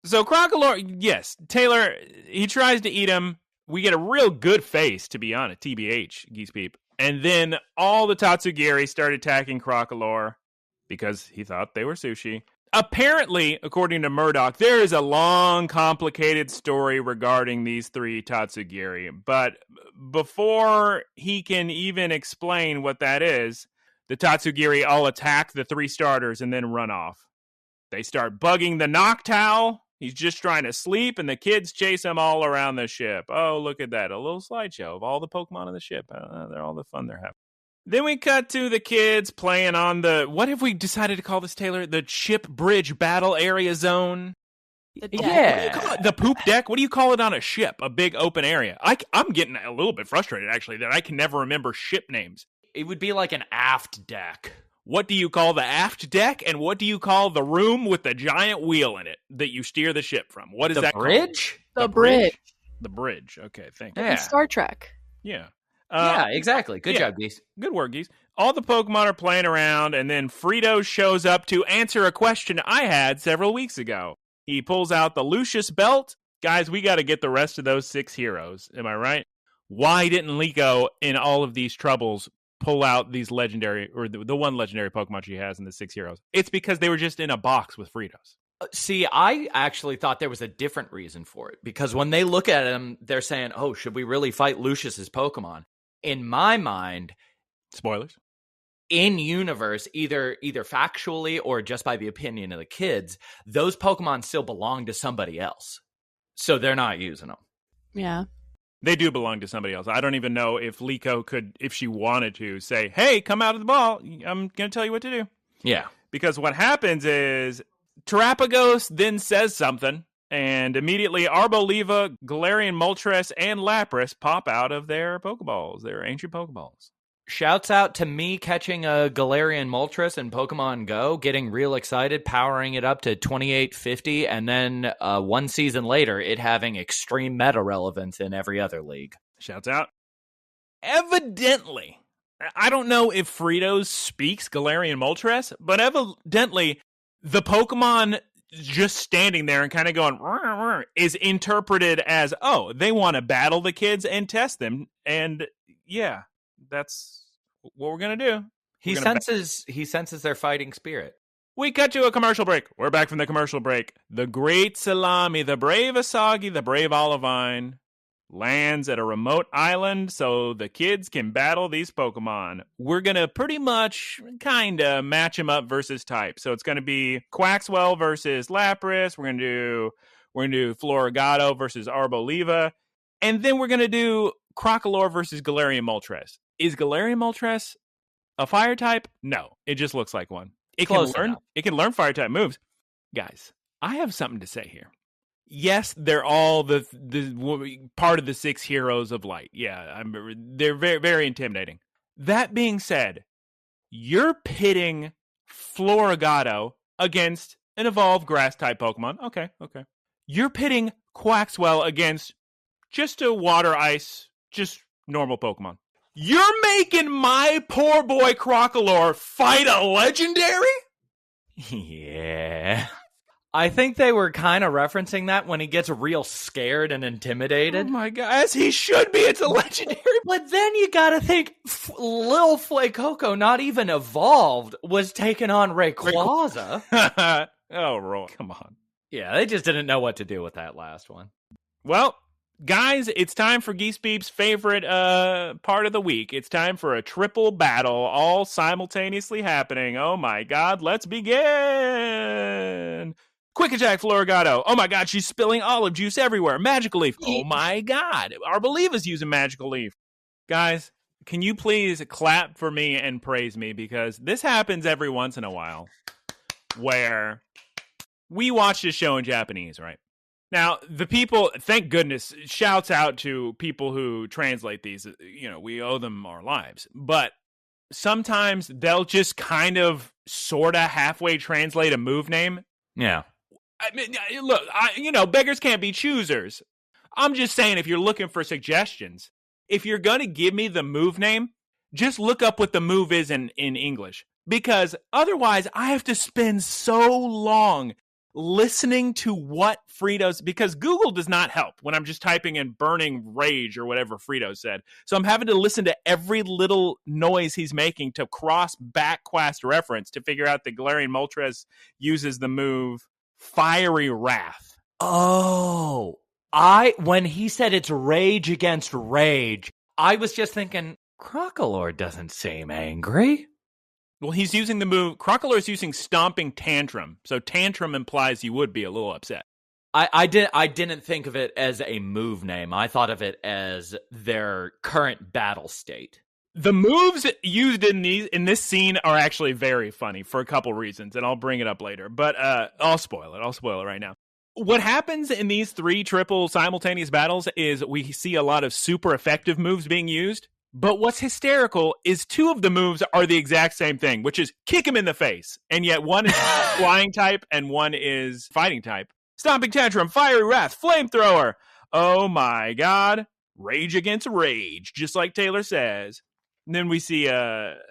So Crocolore, yes, Taylor, he tries to eat him. We get a real good face, to be honest, TBH, Geese Peep. And then all the Tatsugiri start attacking Crocolore because he thought they were sushi. Apparently, according to Murdoch, there is a long, complicated story regarding these three Tatsugiri. But before he can even explain what that is, the Tatsugiri all attack the three starters and then run off. They start bugging the Noctowl. He's just trying to sleep, and the kids chase him all around the ship. Oh, look at that. A little slideshow of all the Pokemon on the ship. They're all the fun they're having. Then we cut to the kids playing on what have we decided to call this, Taylor? The ship bridge battle area zone? Yeah. The poop deck? What do you call it on a ship? A big open area. I'm getting a little bit frustrated, actually, that I can never remember ship names. It would be like an aft deck. What do you call the aft deck? And what do you call the room with the giant wheel in it that you steer the ship from? What is that bridge? called? The bridge. The bridge. Okay, thank you. Yeah. Star Trek. Yeah. Yeah, exactly. Good job, Geese. Good work, Geese. All the Pokemon are playing around, and then Frito shows up to answer a question I had several weeks ago. He pulls out the Lucius belt. Guys, we got to get the rest of those 6 heroes. Am I right? Why didn't Liko, in all of these troubles, pull out these legendary, or the one legendary Pokemon she has in the 6 heroes? It's because they were just in a box with Fritos. See, I actually thought there was a different reason for it. Because when they look at him, they're saying, oh, should we really fight Lucius's Pokemon? In my mind, spoilers, in universe, either factually or just by the opinion of the kids, those Pokemon still belong to somebody else. So they're not using them. Yeah. They do belong to somebody else. I don't even know if Liko could, if she wanted to, say, hey, come out of the ball. I'm going to tell you what to do. Yeah. Because what happens is Terapagos then says something, and immediately Arboliva, Galarian Moltres, and Lapras pop out of their Pokeballs, their ancient Pokeballs. Shouts out to me catching a Galarian Moltres in Pokemon Go, getting real excited, powering it up to 2850, and then 1 season later, it having extreme meta relevance in every other league. Shouts out. Evidently, I don't know if Fritos speaks Galarian Moltres, but evidently, the Pokemon just standing there and kind of going is interpreted as, oh, they want to battle the kids and test them. And yeah, that's what we're going to do. He senses their fighting spirit. We cut to a commercial break. We're back from the commercial break. The great Salami, the brave Asagi, the brave Olivine lands at a remote island so the kids can battle these Pokemon. We're going to pretty much kind of match them up versus type. So it's going to be Quaxwell versus Lapras. We're going to do Floragato versus Arboliva. And then we're going to do Crocolore versus Galarian Moltres. Is Galarian Moltres a fire type? No, it just looks like one. It can learn fire type moves. Guys, I have something to say here. Yes, they're all the part of the 6 heroes of light. Yeah, they're very, very intimidating. That being said, you're pitting Floragato against an evolved grass-type Pokemon. Okay. You're pitting Quaxwell against just a water ice, just normal Pokemon. You're making my poor boy Crocalor fight a legendary? Yeah. I think they were kind of referencing that when he gets real scared and intimidated. Oh my god, as he should be, it's a legendary. But then you gotta think, Lil Fuecoco, not even evolved, was taking on Rayquaza. Oh, Roy, come on. Yeah, they just didn't know what to do with that last one. Well, guys, it's time for Geese Beep's favorite part of the week. It's time for a triple battle, all simultaneously happening. Oh my god, let's begin! Quick Attack Floragato. Oh my god, she's spilling olive juice everywhere. Magical Leaf. Oh my god, Arboliva's using Magical Leaf. Guys, can you please clap for me and praise me? Because this happens every once in a while where we watch this show in Japanese, right? Now, the people, thank goodness, shouts out to people who translate these. You know, we owe them our lives. But sometimes they'll just kind of sort of halfway translate a move name. Yeah. I mean, look, beggars can't be choosers. I'm just saying, if you're looking for suggestions, if you're going to give me the move name, just look up what the move is in English. Because otherwise, I have to spend so long listening to what Frito's, because Google does not help when I'm just typing in burning rage or whatever Frito said. So I'm having to listen to every little noise he's making to cross backquest reference to figure out that Galarian Moltres uses the move Fiery Wrath. Oh, when he said it's rage against rage, I was just thinking, Crocalor doesn't seem angry. Well, he's using the move. Crocalor is using Stomping Tantrum, so Tantrum implies you would be a little upset. I didn't think of it as a move name. I thought of it as their current battle state. The moves used in this scene are actually very funny for a couple reasons, and I'll bring it up later. But I'll spoil it. I'll spoil it right now. What happens in these 3 triple simultaneous battles is we see a lot of super effective moves being used. But what's hysterical is 2 of the moves are the exact same thing, which is kick him in the face. And yet one is flying type and one is fighting type. Stomping Tantrum, Fiery Wrath, Flamethrower. Oh my god. Rage against rage, just like Taylor says. And then we see, after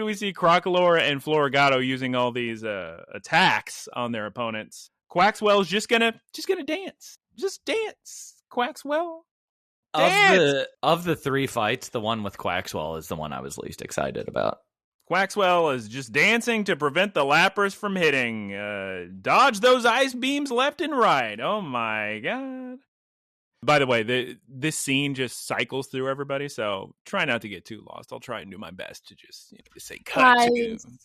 we see Crocalor and Floragato using all these attacks on their opponents, Quaxwell's just gonna dance. Just dance, Quaxwell. Of the 3 fights, the one with Quaxwell is the one I was least excited about. Quaxwell is just dancing to prevent the lappers from hitting. Dodge those ice beams left and right. Oh my god. By the way, this scene just cycles through everybody, so try not to get too lost. I'll try and do my best to just say cut.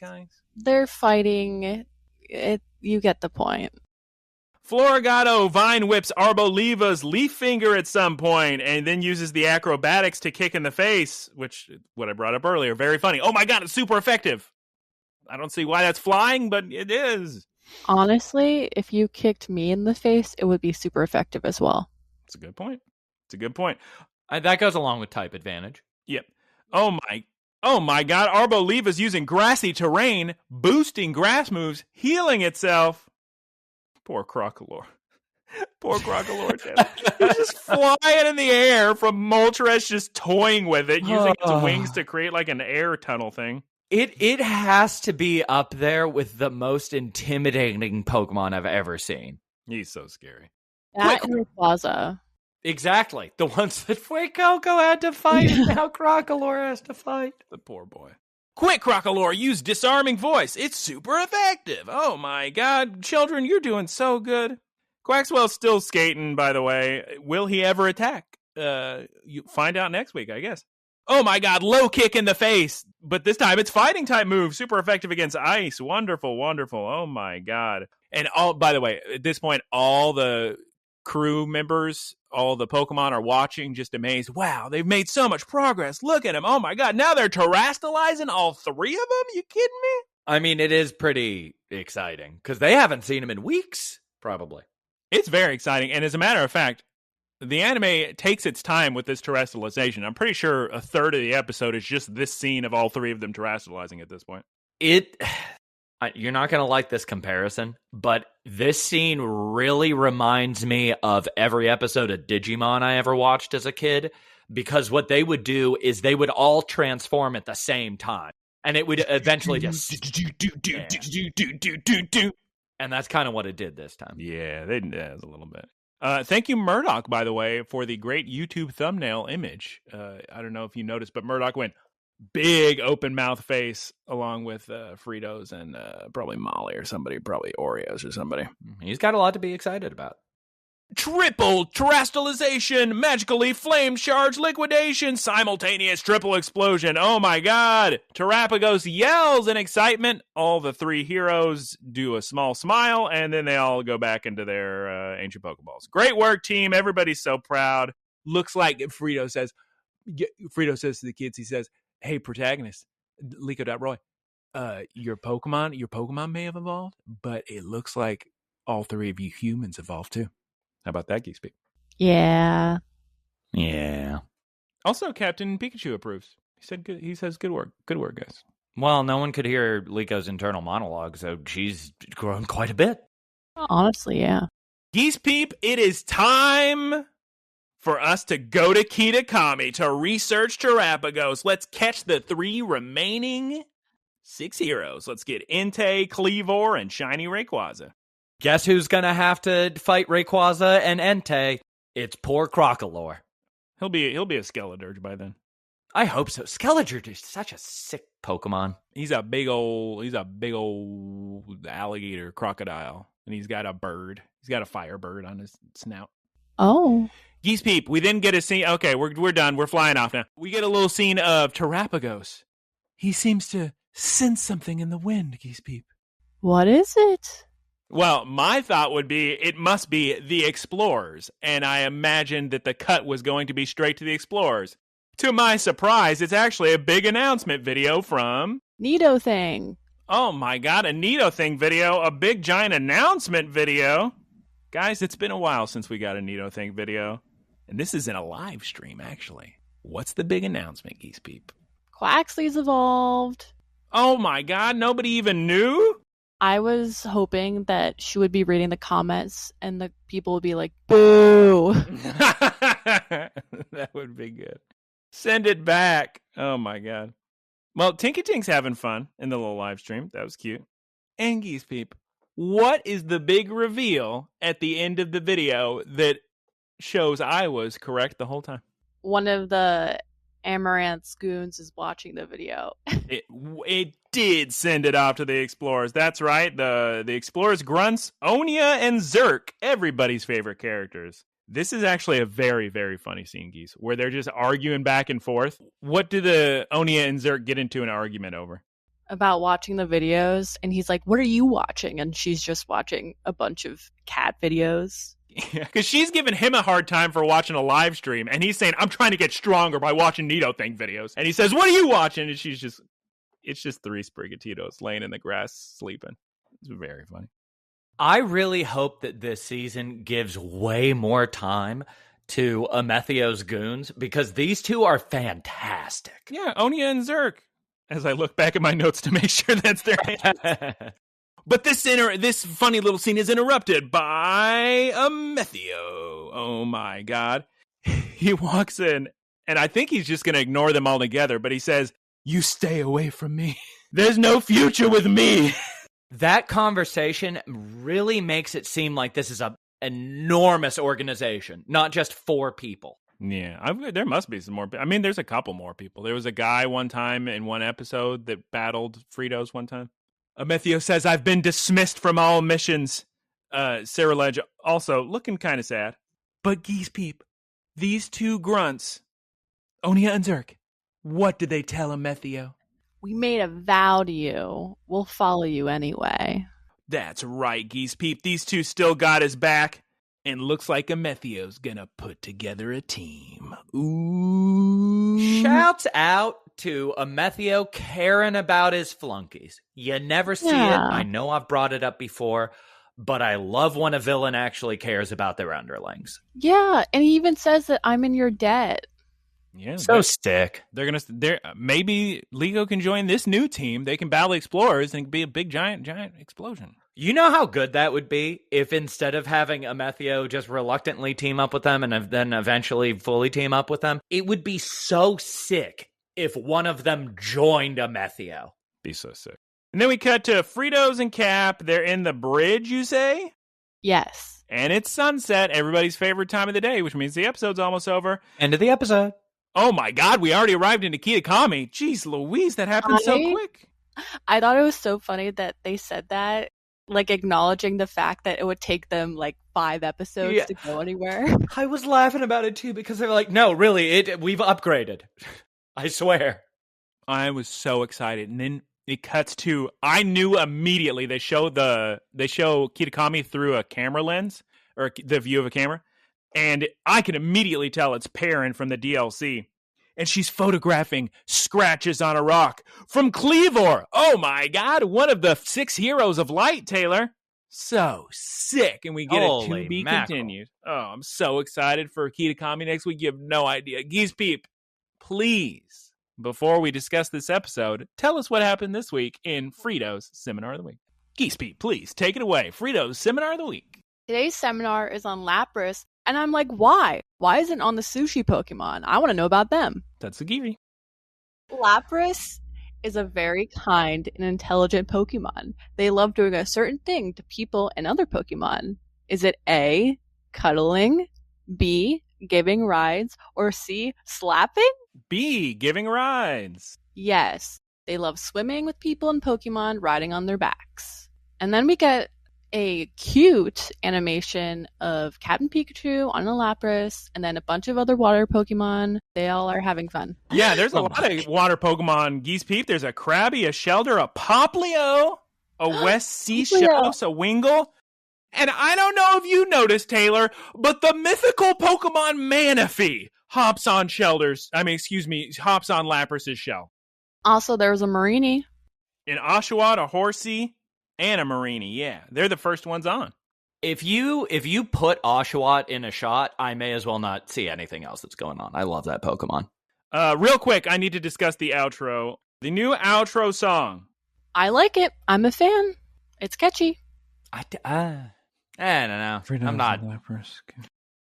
Guys. They're fighting. You get the point. Floragato Vine whips Arboliva's Leaf Finger at some point and then uses the acrobatics to kick in the face, which, what I brought up earlier, very funny. Oh my god, it's super effective. I don't see why that's flying, but it is. Honestly, if you kicked me in the face, it would be super effective as well. It's a good point. That goes along with type advantage. Yep. Oh my god, Arboliva's using Grassy Terrain, boosting grass moves, healing itself. Poor Crocalor. He's just flying in the air from Moltres, just toying with it, using its wings to create like an air tunnel thing. It has to be up there with the most intimidating Pokemon I've ever seen. He's so scary. That and Rayquaza. Exactly. The ones that Fuecoco had to fight, and now Crocalor has to fight. The poor boy. Quick, Crocalor, use Disarming Voice. It's super effective. Oh my god. Children, you're doing so good. Quaxwell's still skating, by the way. Will he ever attack? You find out next week, I guess. Oh my god, low kick in the face. But this time it's fighting type move. Super effective against ice. Wonderful, wonderful. Oh my god. And by the way, at this point, all the crew members, all the Pokemon are watching, just amazed. Wow, they've made so much progress. Look at them. Oh my god, now they're terastallizing all 3 of them? You kidding me? I mean, it is pretty exciting, because they haven't seen him in weeks, probably. It's very exciting, and as a matter of fact, The anime takes its time with this terrestrialization. I'm pretty sure a third of the episode is just this scene of all three of them terrestrializing at this point. You're not going to like this comparison, but this scene really reminds me of every episode of Digimon I ever watched as a kid, because what they would do is they would all transform at the same time, and it would eventually just... And that's kind of what it did this time. Yeah, they did a little bit. Thank you, Murdoch, by the way, for the great YouTube thumbnail image. I don't know if you noticed, but Murdoch went big open mouth face along with Fritos and probably Molly or somebody, probably Oreos or somebody. He's got a lot to be excited about. Triple terrestrialization, magically flame charge liquidation, simultaneous triple explosion. Oh my god! Terapagos yells in excitement. All the three heroes do a small smile, and then they all go back into their ancient Pokeballs. Great work, team. Everybody's so proud. Looks like Frito says to the kids, he says, "Hey, protagonist, Liko.Roy, your Pokemon may have evolved, but it looks like all three of you humans evolved too." How about that, Geese Peak? Yeah. Also, Captain Pikachu approves. He said good. He says good work. Good work, guys. Well, no one could hear Liko's internal monologue, so she's grown quite a bit. Honestly, yeah. Geese Peep, it is time for us to go to Kitakami to research Terapagos. Let's catch the three remaining 6 heroes. Let's get Entei, Kleavor, and Shiny Rayquaza. Guess who's gonna have to fight Rayquaza and Entei? It's poor Crocolore. He'll be a Skeledirge by then. I hope so. Skeledirge is such a sick Pokemon. He's a big old alligator crocodile, and he's got a bird. He's got a firebird on his snout. Oh. Geese Peep, we then get a scene. Okay, we're done. We're flying off now. We get a little scene of Terapagos. He seems to sense something in the wind, Geese Peep. What is it? Well, my thought would be it must be the Explorers, and I imagined that the cut was going to be straight to the Explorers. To my surprise, it's actually a big announcement video from... Nidothing. Oh my god, a Nidothing video, a big giant announcement video. Guys, it's been a while since we got a Nidothing video, and this is in a live stream, actually. What's the big announcement, Geese Peep? Quaxly's evolved. Oh my god, nobody even knew? I was hoping that she would be reading the comments and the people would be like, boo. That would be good. Send it back. Oh my god. Well, Tinkatink's having fun in the little live stream. That was cute. And Geese Peep, what is the big reveal at the end of the video that shows I was correct the whole time? One of the Amaranth goons is watching the video. It did send it off to the Explorers. That's right. The Explorers grunts, Onia and Zerk, everybody's favorite characters. This is actually a very, very funny scene, Geese, where they're just arguing back and forth. What do the Onia and Zerk get into an argument over? About watching the videos, and he's like, what are you watching? And she's just watching a bunch of cat videos. Yeah, because she's giving him a hard time for watching a live stream, and he's saying, I'm trying to get stronger by watching Nidothing videos. And he says, what are you watching? And it's just 3 Sprigatitos laying in the grass sleeping. It's very funny. I really hope that this season gives way more time to Amethio's goons, because these two are fantastic. Yeah, Onia and Zerk. As I look back at my notes to make sure that's their names. But this funny little scene is interrupted by Amethio. Oh my god. He walks in, and I think he's just going to ignore them all together, but he says, you stay away from me. There's no future with me. That conversation really makes it seem like this is an enormous organization, not just 4 people. Yeah, there must be some more. I mean, there's a couple more people. There was a guy one time in one episode that battled Fritos one time. Amethio says, I've been dismissed from all missions. Sarah Ledge also looking kind of sad. But Geese Peep, these 2 grunts, Onia and Zerk, what did they tell Amethio? We made a vow to you. We'll follow you anyway. That's right, Geese Peep. These 2 still got his back. And looks like Amethio's gonna put together a team. Ooh. Shouts out to Amethio caring about his flunkies. You never see it. I know I've brought it up before. but I love when a villain actually cares about their underlings. Yeah, and he even says that I'm in your debt. Yeah, so sick. Maybe Lego can join this new team. They can battle explorers and be a big giant explosion. You know how good that would be if instead of having Amethio just reluctantly team up with them and then eventually fully team up with them, it would be so sick if one of them joined Amethio. Be so sick. And then we cut to Fritos and Cap. They're in the bridge, you say? Yes. And it's sunset, everybody's favorite time of the day, which means the episode's almost over. End of the episode. Oh my God, we already arrived in Kitakami. Jeez Louise, that happened so quick. I thought it was so funny that they said that, like acknowledging the fact that it would take them like 5 episodes to go anywhere. I was laughing about it too because they're like, no, really, we've upgraded. I swear. I was so excited. And then it cuts to, I knew immediately they show Kitakami through a camera lens, or the view of a camera. And I can immediately tell it's Perrin from the DLC. And she's photographing scratches on a rock from Cleavor. Oh my God, one of the 6 heroes of light, Taylor. So sick. And we get a to be continued. Oh, I'm so excited for Kitakami next week. You have no idea. Geese Peep, please, before we discuss this episode, tell us what happened this week in Frito's Seminar of the Week. Geese Peep, please, take it away. Frito's Seminar of the Week. Today's seminar is on Lapras. And I'm like, why? Why isn't it on the sushi Pokemon? I want to know about them. That's a Giri. Lapras is a very kind and intelligent Pokemon. They love doing a certain thing to people and other Pokemon. Is it A, cuddling, B, giving rides, or C, slapping? B, giving rides. Yes, they love swimming with people and Pokemon riding on their backs. And then we get a cute animation of Captain Pikachu on a Lapras, and then a bunch of other water Pokemon. They all are having fun. Yeah, there's a lot of water Pokemon. Geese Peep, there's a Krabby, a Shelter, a Poplio, a West Sea Shells, a Wingull. And I don't know if you noticed, Taylor, but the mythical Pokemon Manaphy hops on Lapras' shell. Also, there's a Marini. An Oshawott, a Horsey, and a Marini, yeah. They're the first ones on. If you put Oshawott in a shot, I may as well not see anything else that's going on. I love that Pokemon. Real quick, I need to discuss the outro. The new outro song. I like it. I'm a fan. It's catchy. I don't know. I'm not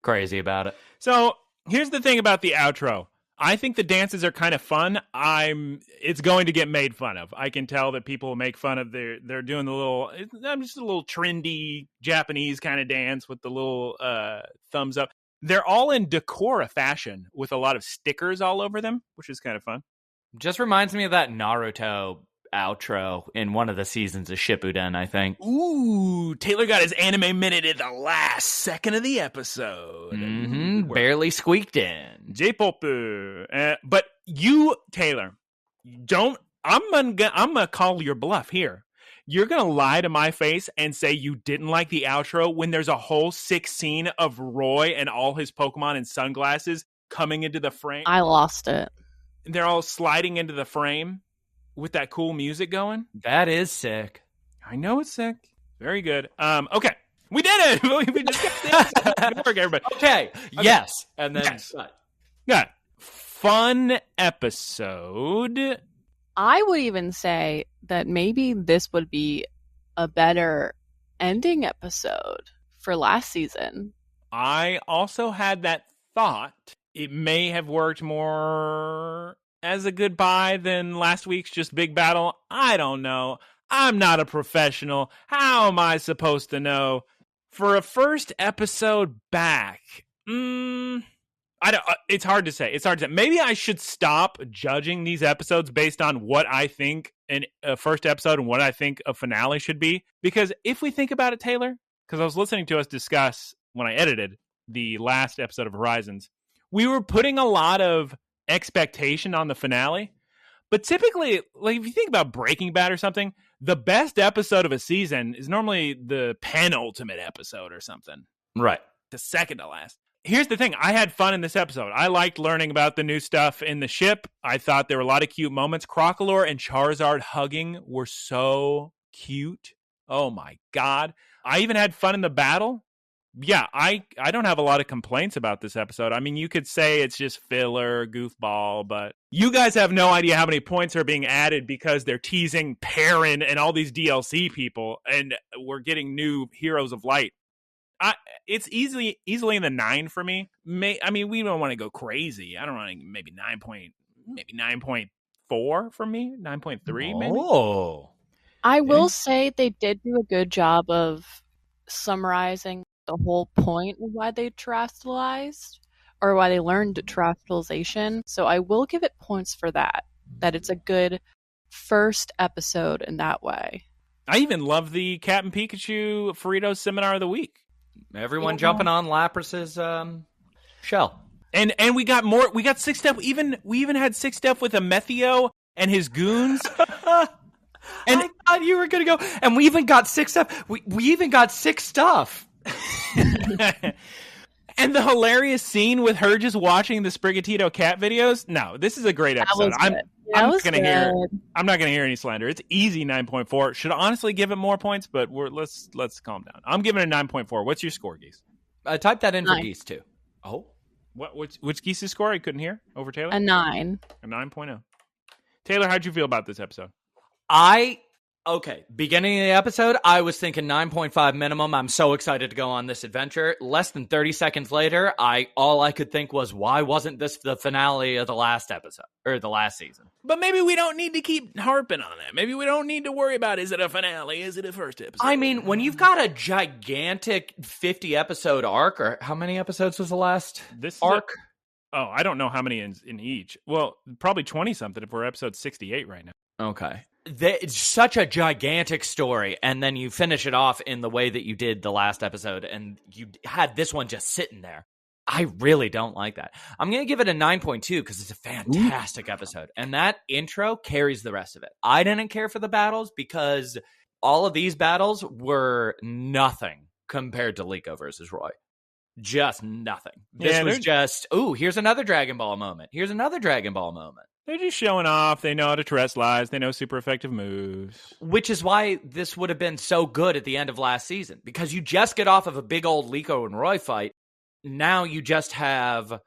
crazy about it. So, here's the thing about the outro. I think the dances are kind of fun. It's going to get made fun of. I can tell that people will make fun of they're doing the little, I'm just a little trendy Japanese kind of dance with the little thumbs up. They're all in Decora fashion with a lot of stickers all over them, which is kind of fun. Just reminds me of that Naruto outro in one of the seasons of Shippuden, I think. Ooh, Taylor got his anime minute in the last second of the episode. Mm-hmm. Barely squeaked in. J-pop. But you, Taylor, I'm gonna call your bluff here. You're gonna lie to my face and say you didn't like the outro when there's a whole 6 scene of Roy and all his Pokemon in sunglasses coming into the frame. I lost it. They're all sliding into the frame with that cool music going. That is sick. I know it's sick. Very good. Okay. We did it. We just got the Good work, everybody. Okay. Yes. And then yeah. Fun episode. I would even say that maybe this would be a better ending episode for last season. I also had that thought. It may have worked more as a goodbye than last week's just big battle. I don't know. I'm not a professional. How am I supposed to know? For a first episode back, it's hard to say. Maybe I should stop judging these episodes based on what I think a first episode and what I think a finale should be. Because if we think about it, Taylor, because I was listening to us discuss when I edited the last episode of Horizons, we were putting a lot of expectation on the finale. But typically, like if you think about Breaking Bad or something, the best episode of a season is normally the penultimate episode or something. Right. The second to last. Here's the thing. I had fun in this episode. I liked learning about the new stuff in the ship. I thought there were a lot of cute moments. Crocolore and Charizard hugging were so cute. Oh my God. I even had fun in the battle. Yeah, I don't have a lot of complaints about this episode. I mean, you could say it's just filler, goofball, but you guys have no idea how many points are being added because they're teasing Perrin and all these DLC people, and we're getting new Heroes of Light. It's easily in the 9 for me. I mean, we don't want to go crazy. I don't want to, maybe 9.4 for me, 9.3 maybe. Oh, I will say they did do a good job of summarizing the whole point of why they terrestrialized, or why they learned terrestrialization. So I will give it points for that it's a good first episode in that way. I even love the Captain Pikachu Frito Seminar of the Week. Everyone jumping on Lapras's shell. And we got more. We got sick stuff. We even had sick stuff with Amethio and his goons. And I thought you were gonna go. And we even got sick stuff. We even got sick stuff. And the hilarious scene with her just watching the Sprigatito cat videos. No, this is a great episode. I'm not gonna hear any slander. It's easy 9.4. Should honestly give it more points, but let's calm down. I'm giving it a 9.4. What's your score, Geese? Type that in for Geese too. Oh, which Geese's score? I couldn't hear over Taylor. A 9. A 9.0. Taylor, how'd you feel about this episode? Beginning of the episode, I was thinking 9.5 minimum. I'm so excited to go on this adventure. Less than 30 seconds later, all I could think was, why wasn't this the finale of the last episode or the last season? But maybe we don't need to keep harping on that. Maybe we don't need to worry about, is it a finale? Is it a first episode? I mean, when you've got a gigantic 50 episode arc, or how many episodes was the last arc? I don't know how many in each. Well, probably 20 something if we're episode 68 right now. Okay. It's such a gigantic story, and then you finish it off in the way that you did the last episode, and you had this one just sitting there. I really don't like that. I'm going to give it a 9.2 because it's a fantastic episode, and that intro carries the rest of it. I didn't care for the battles because all of these battles were nothing compared to Liko versus Roy. Just nothing. This was just, here's another Dragon Ball moment. Here's another Dragon Ball moment. They're just showing off. They know how to terrestrialize. They know super effective moves. Which is why this would have been so good at the end of last season. Because you just get off of a big old Liko and Roy fight. Now you just have,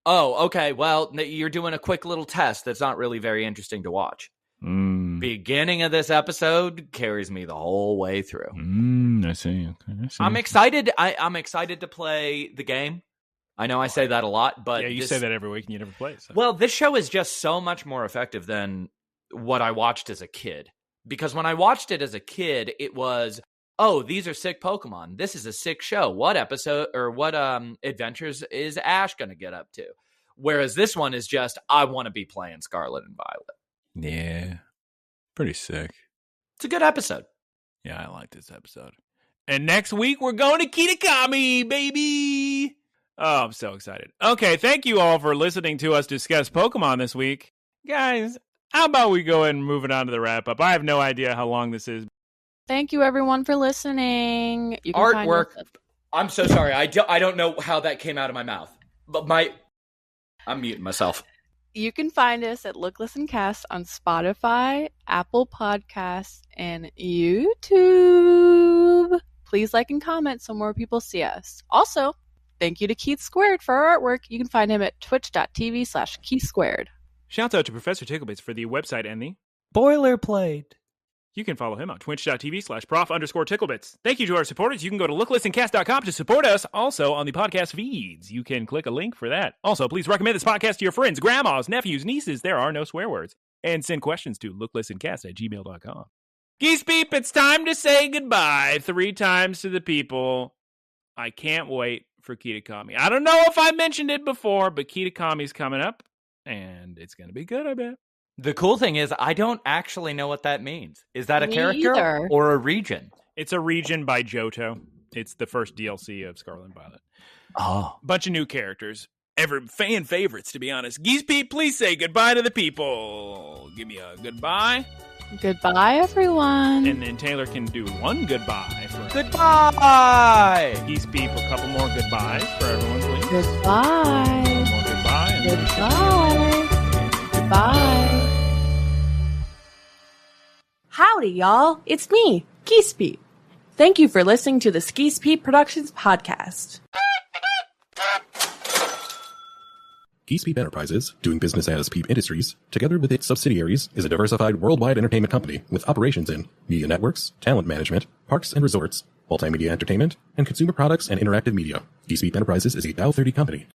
you're doing a quick little test that's not really very interesting to watch. Beginning of this episode carries me the whole way through. I see. Okay, I see. I'm excited. I'm excited to play the game. I know I say that a lot, but... Yeah, you say that every week and you never play. So. Well, this show is just so much more effective than what I watched as a kid. Because when I watched it as a kid, it was, these are sick Pokemon. This is a sick show. What episode or what adventures is Ash going to get up to? Whereas this one is just, I want to be playing Scarlet and Violet. Yeah. Pretty sick. It's a good episode. Yeah, I like this episode. And next week, we're going to Kitakami, baby! Oh, I'm so excited. Okay, thank you all for listening to us discuss Pokemon this week. Guys, how about we go ahead and move it on to the wrap-up? I have no idea how long this is. Thank you, everyone, for listening. You can Artwork. I'm so sorry. I don't know how that came out of my mouth. But I'm muting myself. You can find us at Look, Listen, Cast on Spotify, Apple Podcasts, and YouTube. Please like and comment so more people see us. Also, thank you to Keith Squared for our artwork. You can find him at twitch.tv/Keith Squared. Shouts out to Professor Ticklebits for the website and the boilerplate. You can follow him on twitch.tv/prof_ticklebits. Thank you to our supporters. You can go to looklistencast.com to support us. Also on the podcast feeds, you can click a link for that. Also, please recommend this podcast to your friends, grandmas, nephews, nieces. There are no swear words. And send questions to looklistencast@gmail.com. Geese Beep, it's time to say goodbye 3 times to the people. I can't wait for Kitakami. I don't know if I mentioned it before, but Kitakami's coming up, and it's going to be good, I bet. The cool thing is, I don't actually know what that means. Is that a character either. Or a region? It's a region by Johto. It's the first DLC of Scarlet and Violet. Oh. Bunch of new characters. Fan favorites, to be honest. Geese Pete, please say goodbye to the people. Give me a goodbye. Goodbye, everyone. And then Taylor can do one goodbye. Goodbye! Geese Peep, a couple more goodbyes for everyone, please. Goodbye. One more goodbye. Goodbye. Goodbye. Howdy, y'all. It's me, Geese Peep. Thank you for listening to the Geese Peep Productions podcast. Geese Peep Enterprises, doing business as Peep Industries, together with its subsidiaries, is a diversified worldwide entertainment company with operations in media networks, talent management, parks and resorts, multimedia entertainment, and consumer products and interactive media. Geese Peep Enterprises is a Dow 30 company.